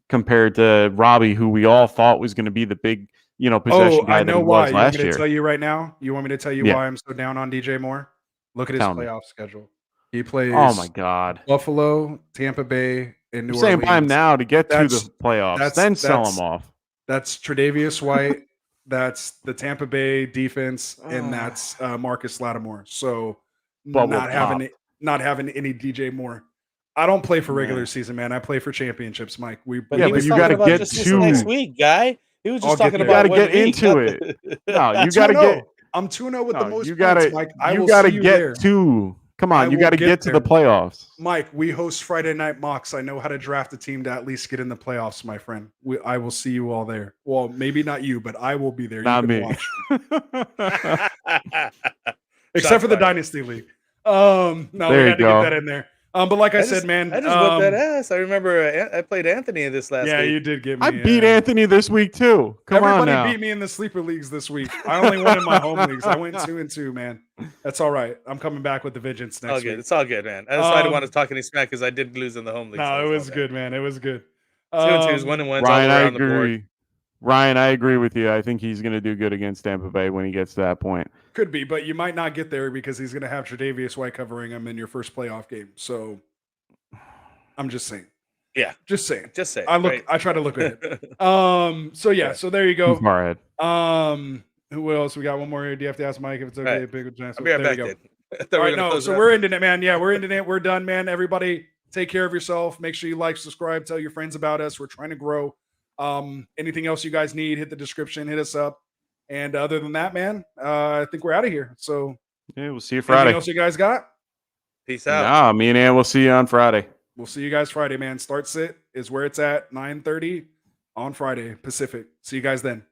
compared to Robbie, who we all thought was going to be the big possession guy that he was last year. You want me to tell you right now? You want me to tell you why I'm so down on DJ Moore? Look at his playoff schedule. He plays oh my God, Buffalo, Tampa Bay, and New Orleans. Saying buy him now to get to the playoffs, then sell him off. That's Tre'Davious White. That's the Tampa Bay defense, and that's Marcus Lattimore. So not having any DJ Moore. I don't play for regular season, man. I play for championships, Mike. But you got to get to next week, guy. He was just talking You got about to get into it. No, you got to get. I'm 2-0 with the most points, Mike. You got to get to. Come on, you got to get to the playoffs. Mike, we host Friday Night Mocks. I know how to draft a team to at least get in the playoffs, my friend. I will see you all there. Well, maybe not you, but I will be there. Not me. Except for the Dynasty League. No, we had to get that in there. But like I said, man, I just whipped that ass. I remember I played Anthony this last week. Yeah, you did get me. I beat Anthony this week too. Everybody beat me in the sleeper leagues this week. I only won in my home leagues. I went 2-2, man. That's all right. I'm coming back with the vengeance next week. It's all good, man. That's why I didn't want to talk any smack because I did lose in the home league. No, it was good, man. It was good. 2-2 is 1-1. Ryan, I agree. Ryan, I agree with you. I think he's going to do good against Tampa Bay when he gets to that point. Could be, but you might not get there because he's going to have Tre'Davious White covering him in your first playoff game. So I'm just saying. Yeah. Just saying. I try to look at it. So there you go. Far ahead. Who else? We got one more here. Do you have to ask Mike if it's okay to pick with Johnson? I'll be right back. All right, no. So we're ending it, man. Yeah, we're ending it. We're done, man. Everybody take care of yourself. Make sure you like, subscribe, tell your friends about us. We're trying to grow. Anything else you guys need, hit the description, hit us up. And other than that, man, I think we're out of here. So yeah, we'll see you Friday. Anything else you guys got? Peace out. Nah, me and Ann will see you on Friday. We'll see you guys Friday, man. Start sit is where it's at, 9:30 on Friday, Pacific. See you guys then.